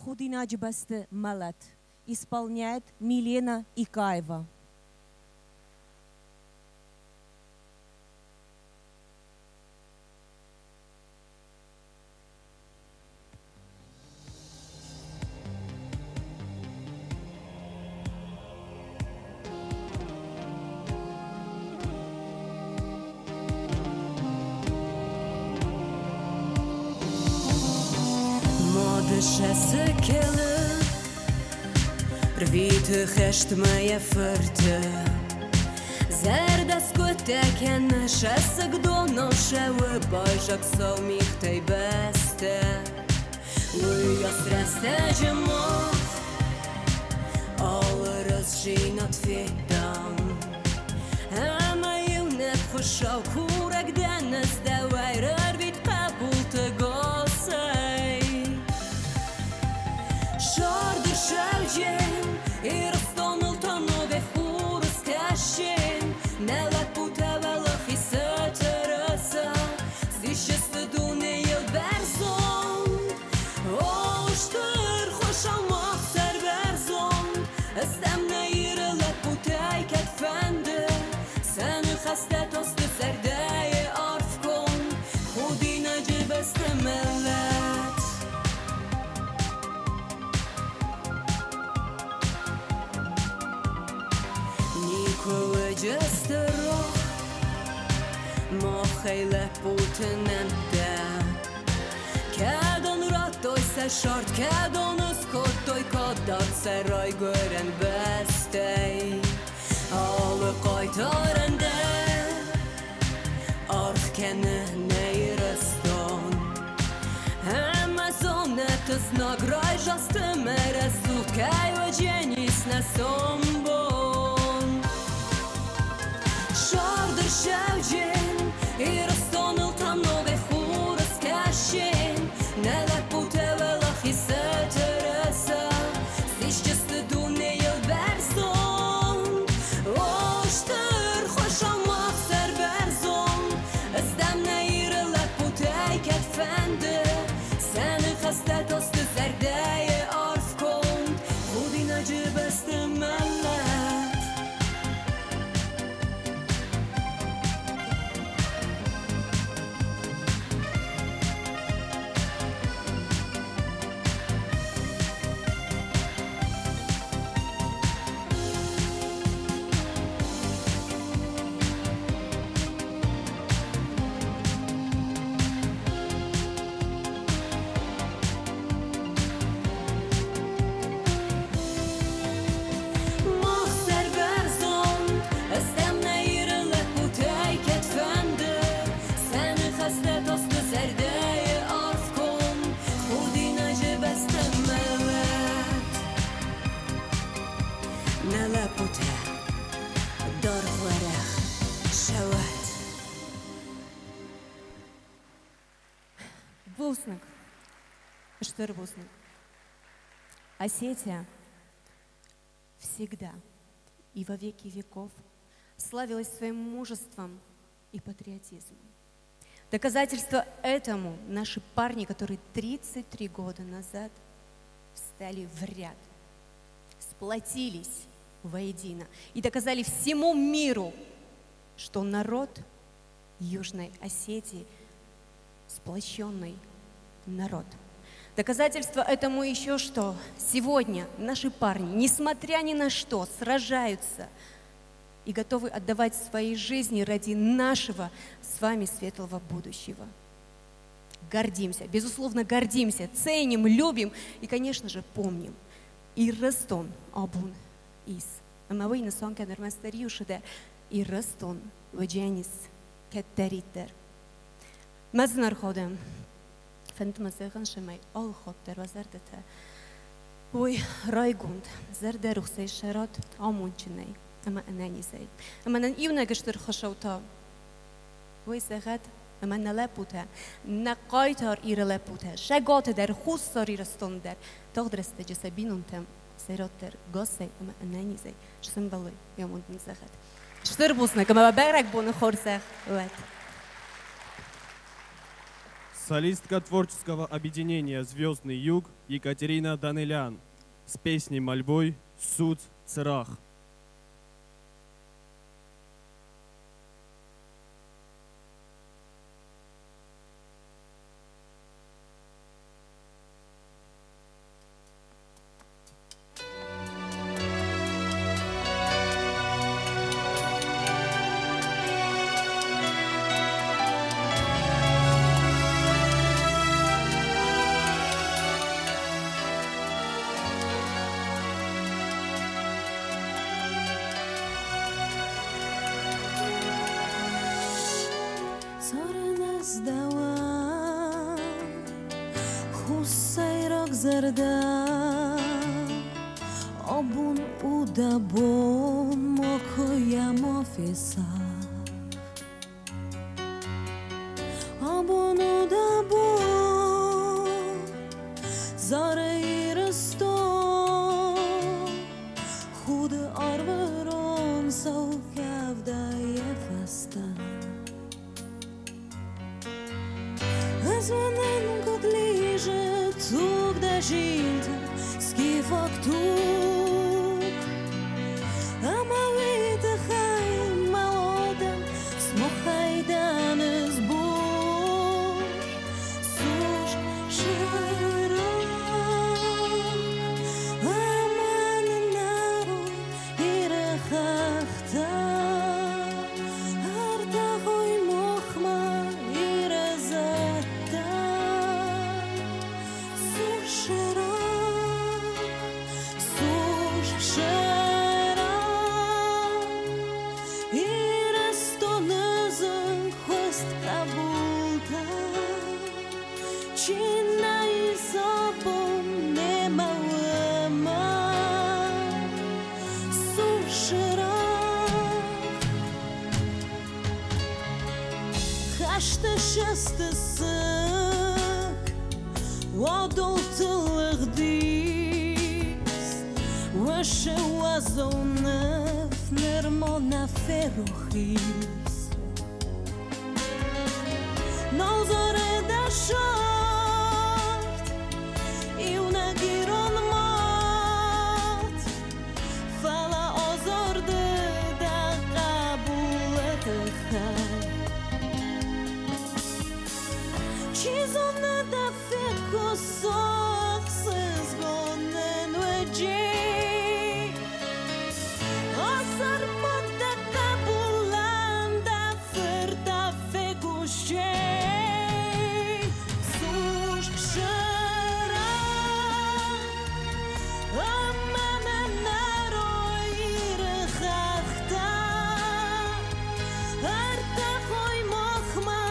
Худинач басты Малат исполняет Милена Икаева. Kelle Rvite gest me furte Zerdas gute kenne Schesse gdono Schewe Bajak so mich tei beste Ui as reste gemot Alles ginat fitan Ama junet Khushaw kurek dennes de weirer vit pabulte gosei Şardır şevcin İrastonul tonu ve hurus kaşin Nelet bu tevellah hissettirasa Zişeste dune yıl berzon Oştur hoşamak ser berzon Estemne yırılet bu teyket fendi Seni hastet ostu serdeye arfkon Hudine cibeste mellet Jester Mochele puten de Kedon rattoj se short Kedon skottoj koddat se raj gören bestej Alle kajtaren de Arf kenne neiraston Amazonet znagraj Žaste mere sukaj Ođenjis na sombon Şardır şevcin İrastonul tamno ve hurus kaşin Neler bu tevelah hissettirasa Zişçeste dune yıl berzon Oştur hoşamak ser berzon Estemne yırılet bu teyket fendi Seni hastet ostu serdeye arf kont Hudin acı beste mellet Вусник, Штырвусник. Осетия всегда и во веки веков славилась своим мужеством и патриотизмом. Доказательство этому наши парни, которые 33 года назад встали в ряд, сплотились воедино и доказали всему миру, что народ Южной Осетии сплоченный народ. Доказательство этому еще что? Сегодня наши парни, несмотря ни на что, сражаются и готовы отдавать свои жизни ради нашего с вами светлого будущего. Гордимся, безусловно, гордимся, ценим, любим и, конечно же, помним. И растон обун из. Амавы на сон кенермастериушеде и растон ваджанис кеттеритер. Мазнар ходем. Фентма зехан шемай ал хоттер вазардете. Ой, райгунд, зардерух сей шарат амунчиней. Ама анани сей. Ама нан ивнегештер хашаута. Ой, зегад, ама налепуте. Накайтар ирелепуте. Шаготе der хуссар ирастондер. Тогдресте джесабинунтем. Серотер госей, ама анани сей. Шсембалой, ямунтен зегад. Штырбуснек, ама берек боны хорсех. Уэт. Солистка творческого объединения «Звездный юг» Екатерина Данелян с песней мольбой «Суд Цирах». sayroq zarda obun udabon mokoyam ofisa obun udabon zare irasto khud arvaron sau kavda yefasta Звонен как лежит тук да жинта скифок тук А малыта хай молодам смохай дан избор Суш шарок Аман нару ирахахта Артахой мохма Şastasık Wadoltılıq dis Vaše wazonef Nermona ferochis Nozore da short I una giron mat Fala ozorde da kabuletechai Чизона да феко сохсыз гонен уэджи Осар мода кабулан да ферта фекуще Суш шара Амана нарой ирхахта Арта хой мохма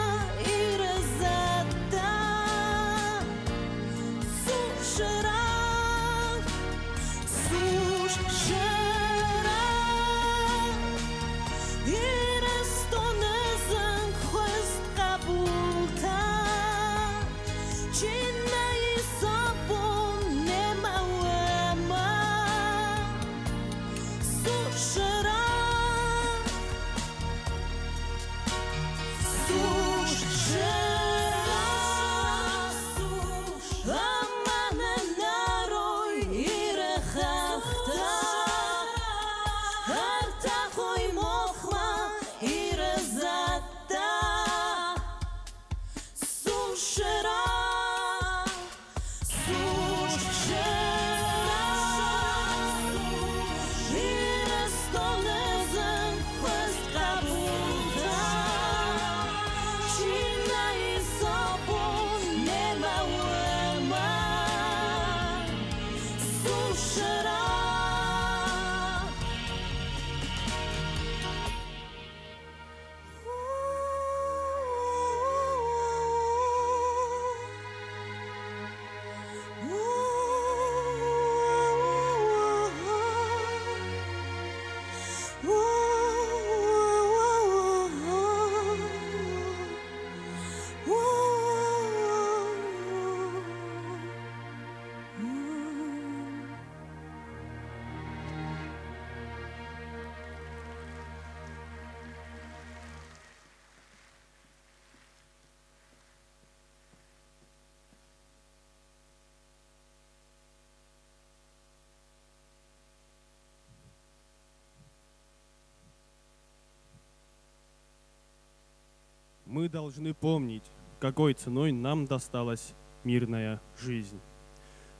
Мы должны помнить, какой ценой нам досталась мирная жизнь.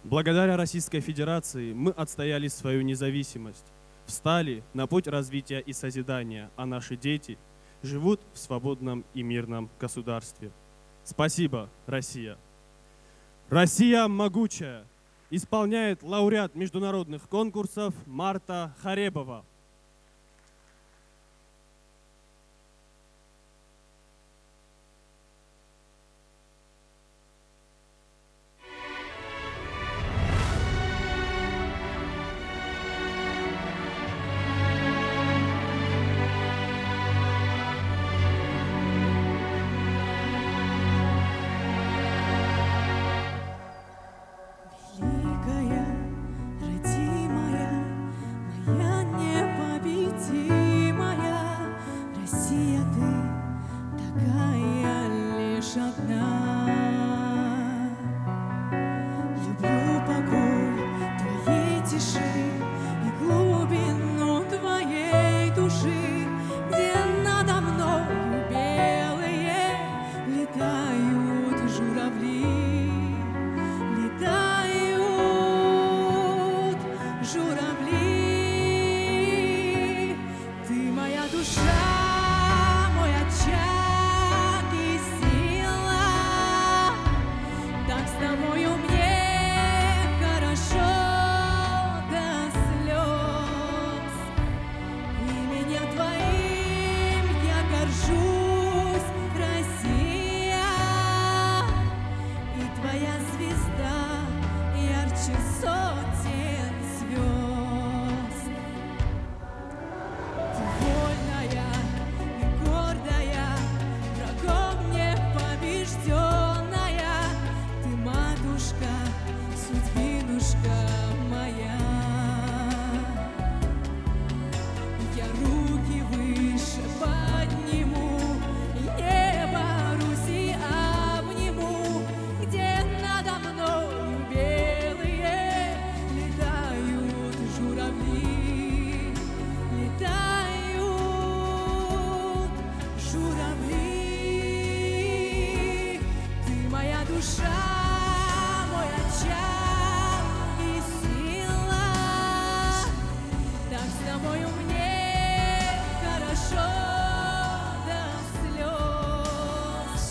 Благодаря Российской Федерации мы отстояли свою независимость, встали на путь развития и созидания, а наши дети живут в свободном и мирном государстве. Спасибо, Россия! Россия могучая! Исполняет лауреат международных конкурсов Марта Харебова. ярче сотен звезд. Ты вольная и гордая, врагом непобежденная, ты матушка, судьбинушка моя. Я руки выше подниму, и небо Руси обниму, где надо мною белые летают журавли, летают журавли. Ты моя душа, мой очаг и сила, так с тобою мне хорошо до слез.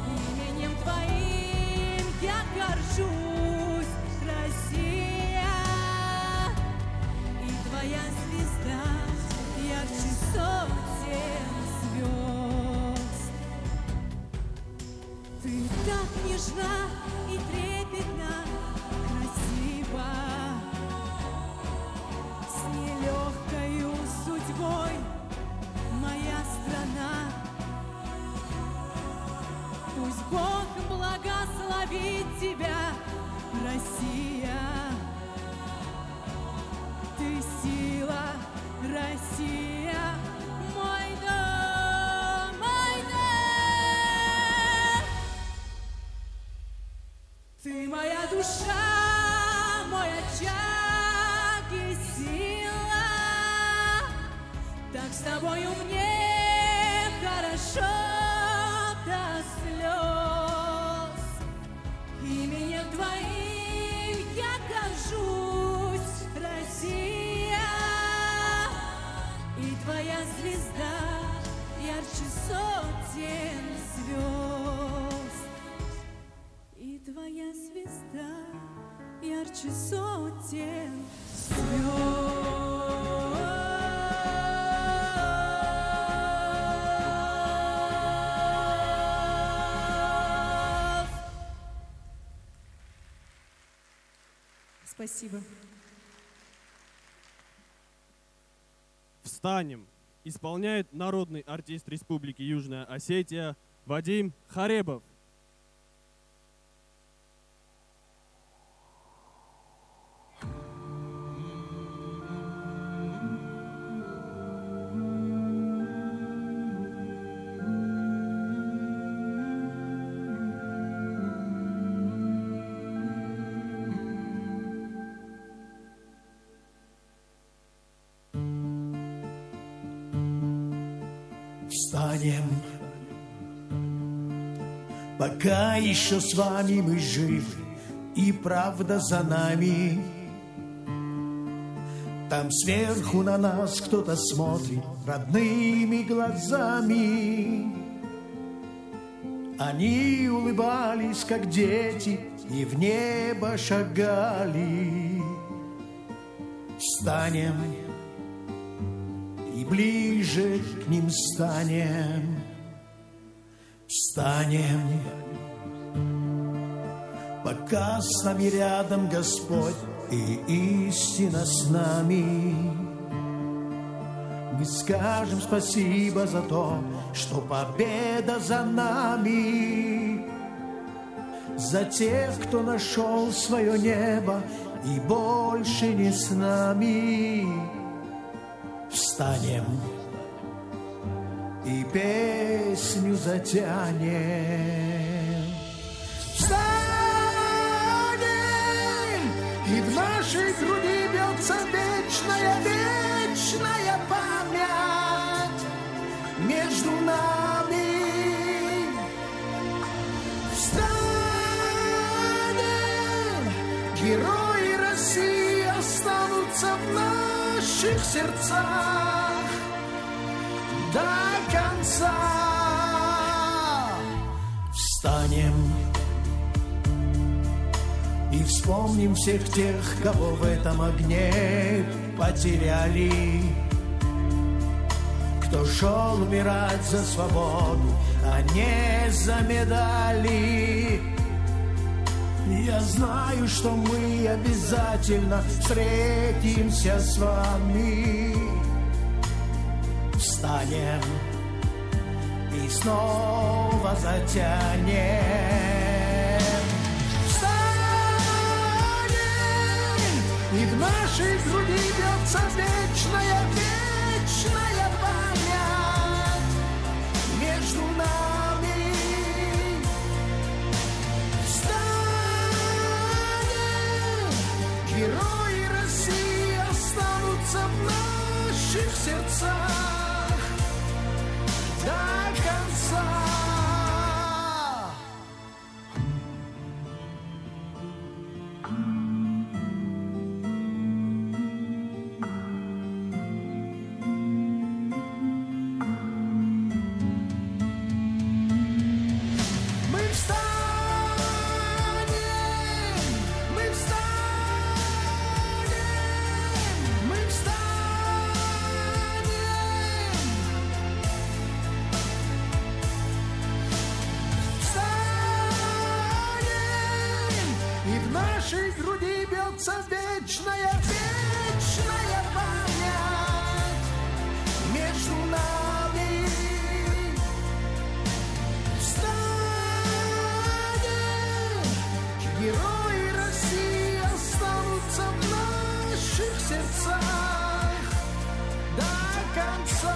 Именем твоим я горжусь, Россия, и твоя звезда ярче сотен звезд. Ты так нежна и трепетна, красива, с нелегкою судьбой моя страна. Пусть Бог благословит тебя, Россия. Ты сила, Россия, мой дом, мой дом. Ты моя душа, мой очаг и сила, так с тобою мне хорошо до слез. Именем твоим я горжусь, Россия, и твоя звезда ярче сотен звезд. И твоя звезда ярче сотен звезд. Спасибо. Встанем. Исполняет народный артист Республики Южная Осетия Вадим Харебов. Встанем, пока еще с вами мы живы, и правда за нами. Там сверху на нас кто-то смотрит родными глазами. Они улыбались, как дети, и в небо шагали. Встанем, и ближе к ним станем. Встанем, пока с нами рядом Господь и истина с нами. Мы скажем спасибо за то, что победа за нами. За тех, кто нашел свое небо и больше не с нами. Встанем и песню затянем. Встанем, и в нашей груди бьется вечная, вечная память между нами. Встанем, герои России останутся в наших сердцах до конца. Встанем и вспомним всех тех, кого в этом огне потеряли, кто шел умирать за свободу, а не за медали. Я знаю, что мы обязательно встретимся с вами. Встанем и снова затянем. Встанем, и в нашей груди бьется вечная, вечная память между нами. Встанем, герои России останутся в наших сердцах до конца. Вечная, вечная память между нами. Встанем, герои России останутся в наших сердцах до конца.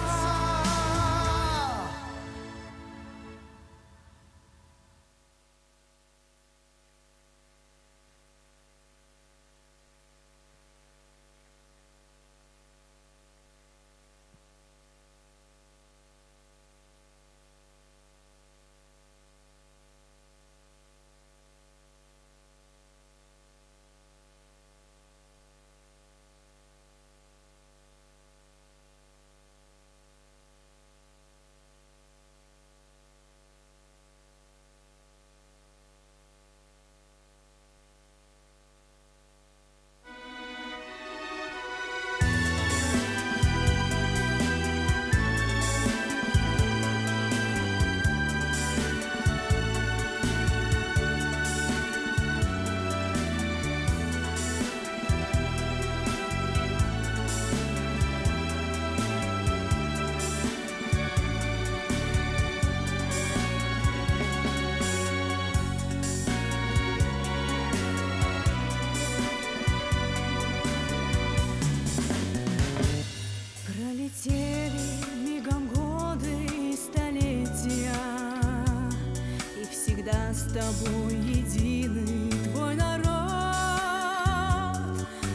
С тобой единый твой народ.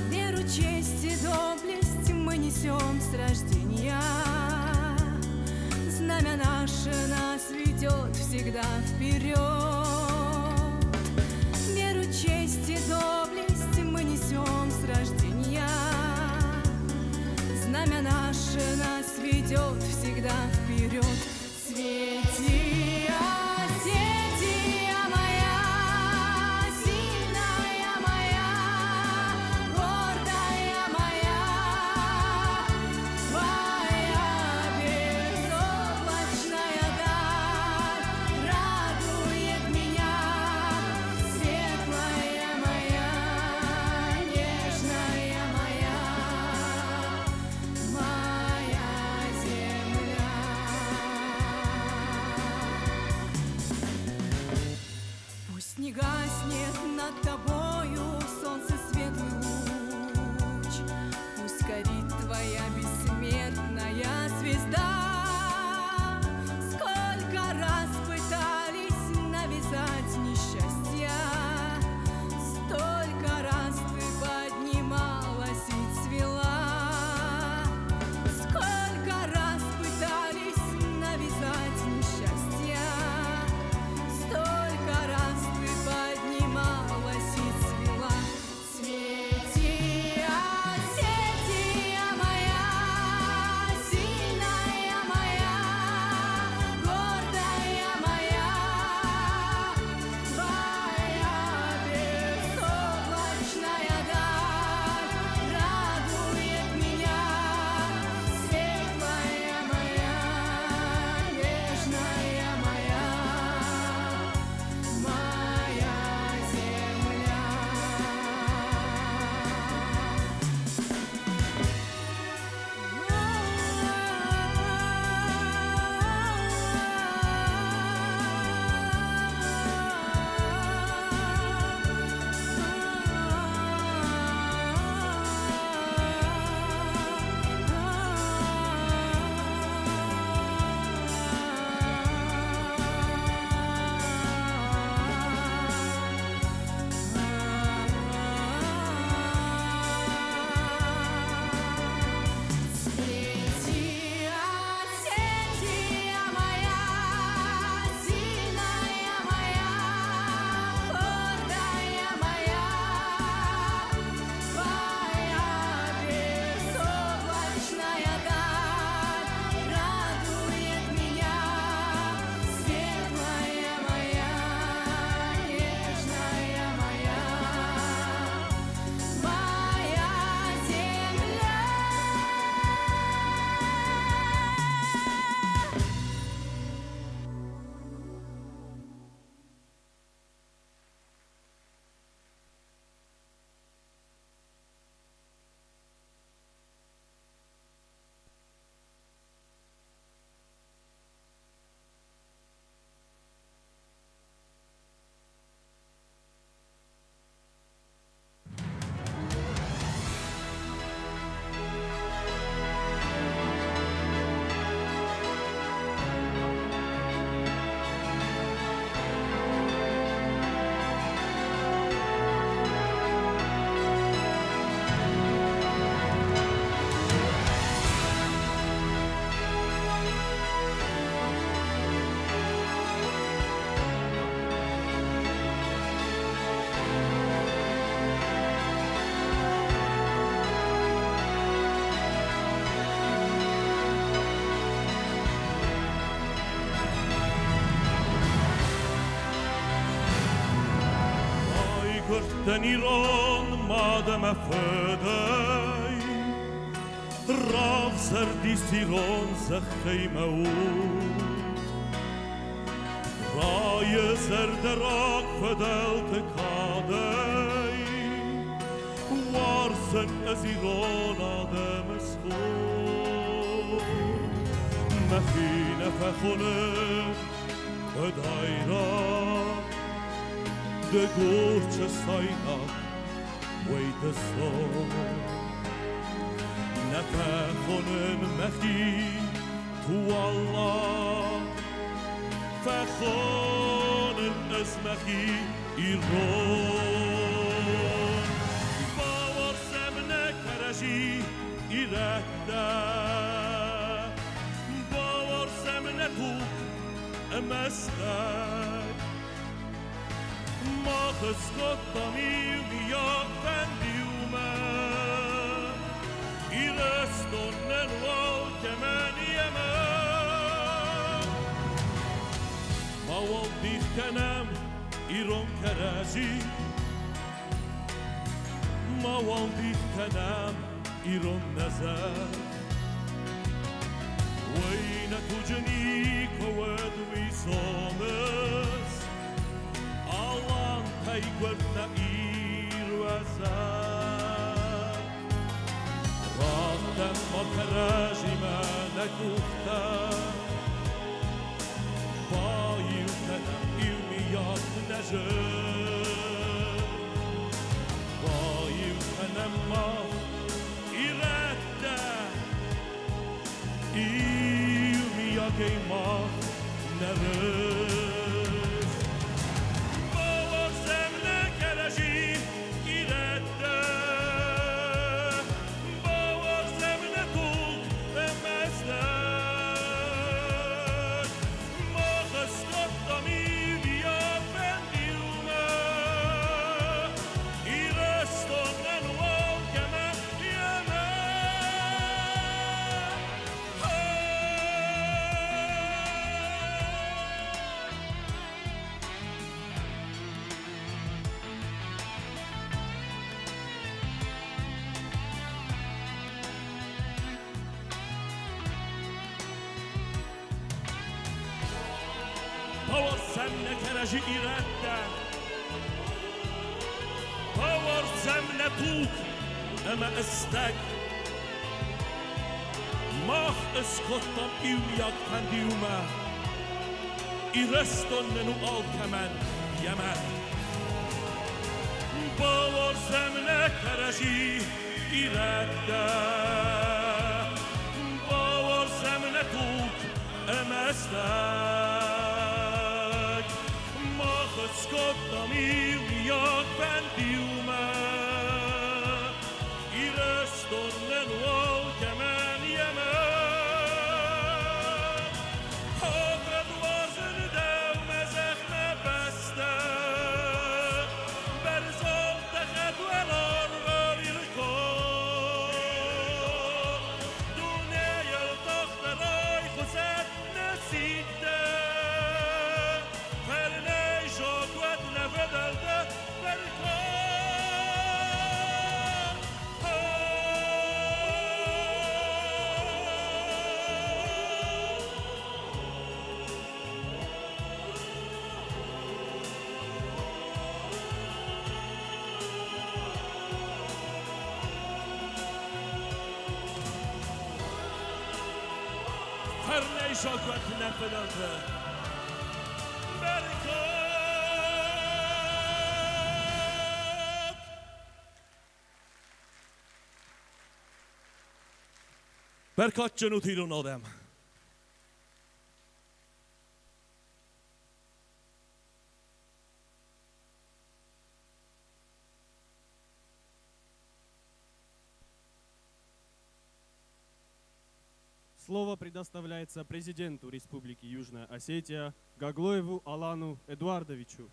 Веру, честь и доблесть мы несем с рождения. Знамя наше нас ведет всегда вперед. Веру, честь и доблесть мы несем с рождения. Знамя наше нас ведет всегда вперед. Свети, Моя земля. den Iran madem afödej Rav zerdist Iran zecheimaut Raya zerderak fedelt kadej Warsen az Iran adem eskhod Mechine fechonem بدایران ده گورچه سایnak وید سان نفخونن مخی تو الله فخونن از مخی ایران باور سمنه کرشی ایرده باور سمنه تو مسtek ma skottam ilmia fendiume Irestonnen valkemen jeme Ma valdikenem iron keresi Ma valdikenem iron nezer Wayne tujni kowed wisomes Alan taygwet na irwazak Ratem makarajima nekufta Bayiltenem ilmiyat nejer Bayiltenem ma irette Queimar neres Bavar zemle kereji irette Bavar zemle tut emezler Mahas kattami via pendiume Irestonnen valkeme jeme Power zemne kereci irette Power zemne tuk eme istek Mach eskottam ilmiak pendiume Irestonnen u alkemen yemen Power zemne kereci irette Power zemne tuk eme istek Skottam ilmiak pendiume Irestonnen valkemen yemen Hagred varzen dev mezechne beste Berzal teched velar irkon Duneyel tachtaray khuzet nesikde Bedelde berkan Her ne şakvetine bedelde berkan Berkat Canut Hiron Adam. Слово предоставляется президенту Республики Южная Осетия Гаглоеву Алану Эдуардовичу.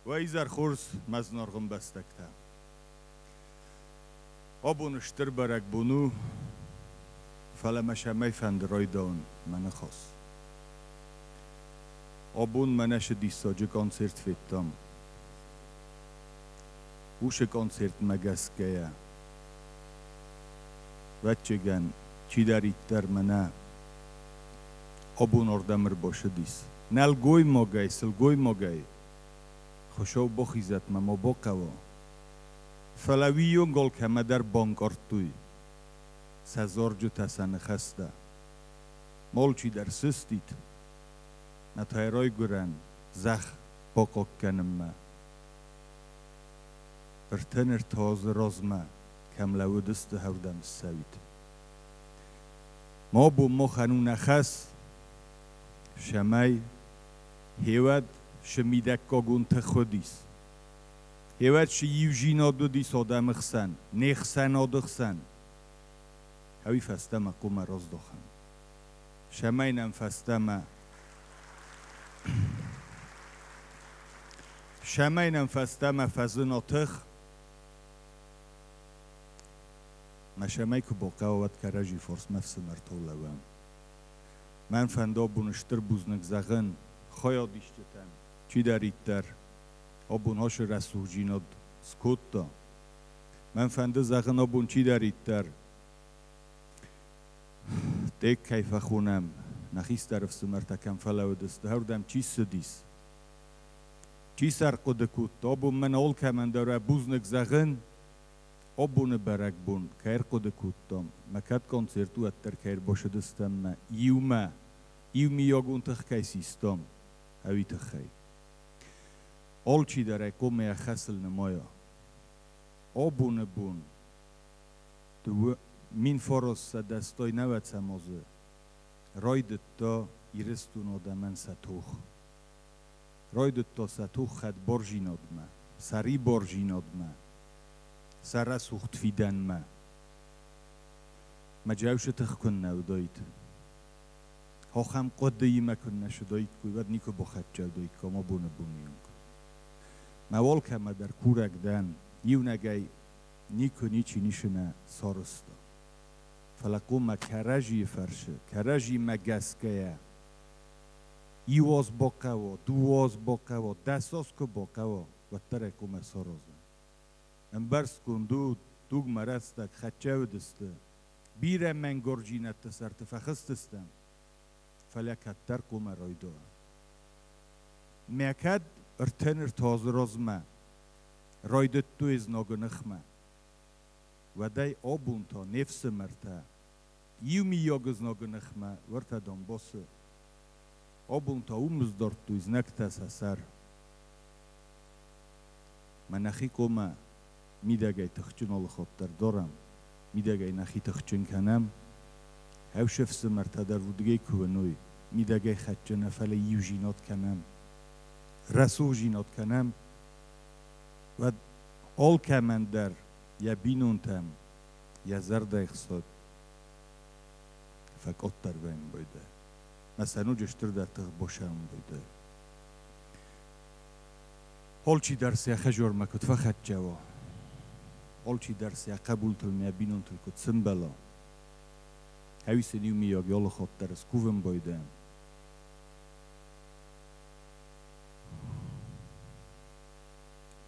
وایزر خورس مزنارغم بستکتا آبون اشتر برک بونو فلمشمی فندرای دان من خواست آبون منش دیساجه کانسرت فیتام اوش کانسرت مگس گیا وچگن چی دارید در منه آبون اردمر باشه دیس نل گوی مگای سل گوی مگای خوشاو بخیزت ما باقوا فلویون گل کمه در بانکارت توی سزار جو تسن خسته مال چی در سستید نتایرای گرن زخ باقاک کنم ما ارتنر تاز رازمه کملو دست هردم سوید ما بو ما خنون خس شمی هیود شمیدک کاگون تخودیس هیود شی یوجین آدو دیس آدم خسن نخسن آدخسن هوی فستم قوم راز داخن شمینم فستم شمینم فستم فزن آتخ ما شمی که با قوات کراجی فرس مفس مرتولوام من فندا بونشتر بوزنک زغن خوایا دیشتتن چی دارید در آبون هاش رسول جیناد سکوت دا من فنده زغن آبون چی دارید در دیک کیف خونم نخیست طرف سمرتکم فلو دست هردم چی سدیس چی سر قد کود آبون من اول که من داره بوزنک زغن آبون برک بون کهر قد کود دام مکت کنسرتو اتر کهر باشه دستم ما یومی یاگون تخ کیسیستم هوی تخی آل چی داره کمی خسل نمایا آبون بون دو مین فارس دستای نوت سمازه رایدت تا ایرستون آدمن ستوخ رایدت تا ستوخ خد بارجیناد ما سری بارجیناد ما سر سوخت فیدن ما جاوش تخ کن نودایید هاخم قدی مکن نشدایید کوی ود نیکو بخد جودایید که ما بونه بونیون موال که ما در کورک دن یو نگای نیکو نیچی نیشنه سارستا فلقو ما کرجی فرشه کرجی ما گسکه یواز باقوا دواز باقوا دستاز که باقوا و ترکو ما سارازن امبرس کندو دوگ مرستک خچه دسته بیره من گرجینت تسرت فخستستم فلکت ترکو ما رایدو میکد ارتنر تاز رازمه رایدت تو از ناگنخمه و دای آبون تا نفس مرته یومی یاگ از ناگنخمه ورته دام باسه آبون تا اومز دارد تو از نکت سر من نخی کمه میدگای تخچن آل خاطر دارم میدگای نخی تخچن کنم هوشفس مرته در ودگی کوونوی میدگای خچن افل یو جینات کنم رسو جینات کنم و آل که من در یا بینونتم یا زرد اقصاد فقط در بین بایده مثلا جشتر در تغ باشم بایده حال چی درسی خجور مکد فقط جوا حال چی درسی قبول تل یا بینون تل کد سنبلا هوی سنیو میاگ یال خود در از کوون بایده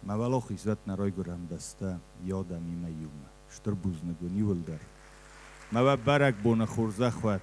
موالا خیزت نرای گرم بسته یادم ایمه یومه شتر بوزنگونی ولدر موا برک بونه خورزه خواد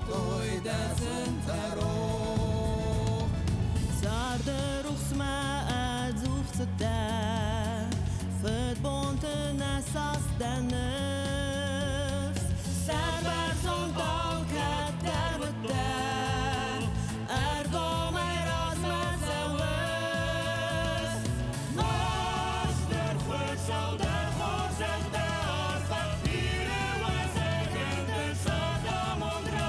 toi dessen Terror. Zarde ruchsma azufzete, verdbonten as den nefs. Server som danket dervete, ergo mij ras met zijn west. Master goed zal de God zich de arfa, hier was ik in de Sodom ondra.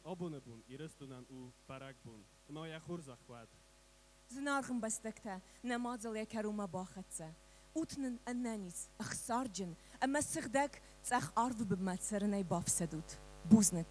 Abone bun, irăstunan u parak bun. Noia khurza khwad. Знархын бастакта намазал якарума бахатса. Утнын аннанис ахсарджин, ама сигдак цах арв биматсарнай бафсадут. Бузник.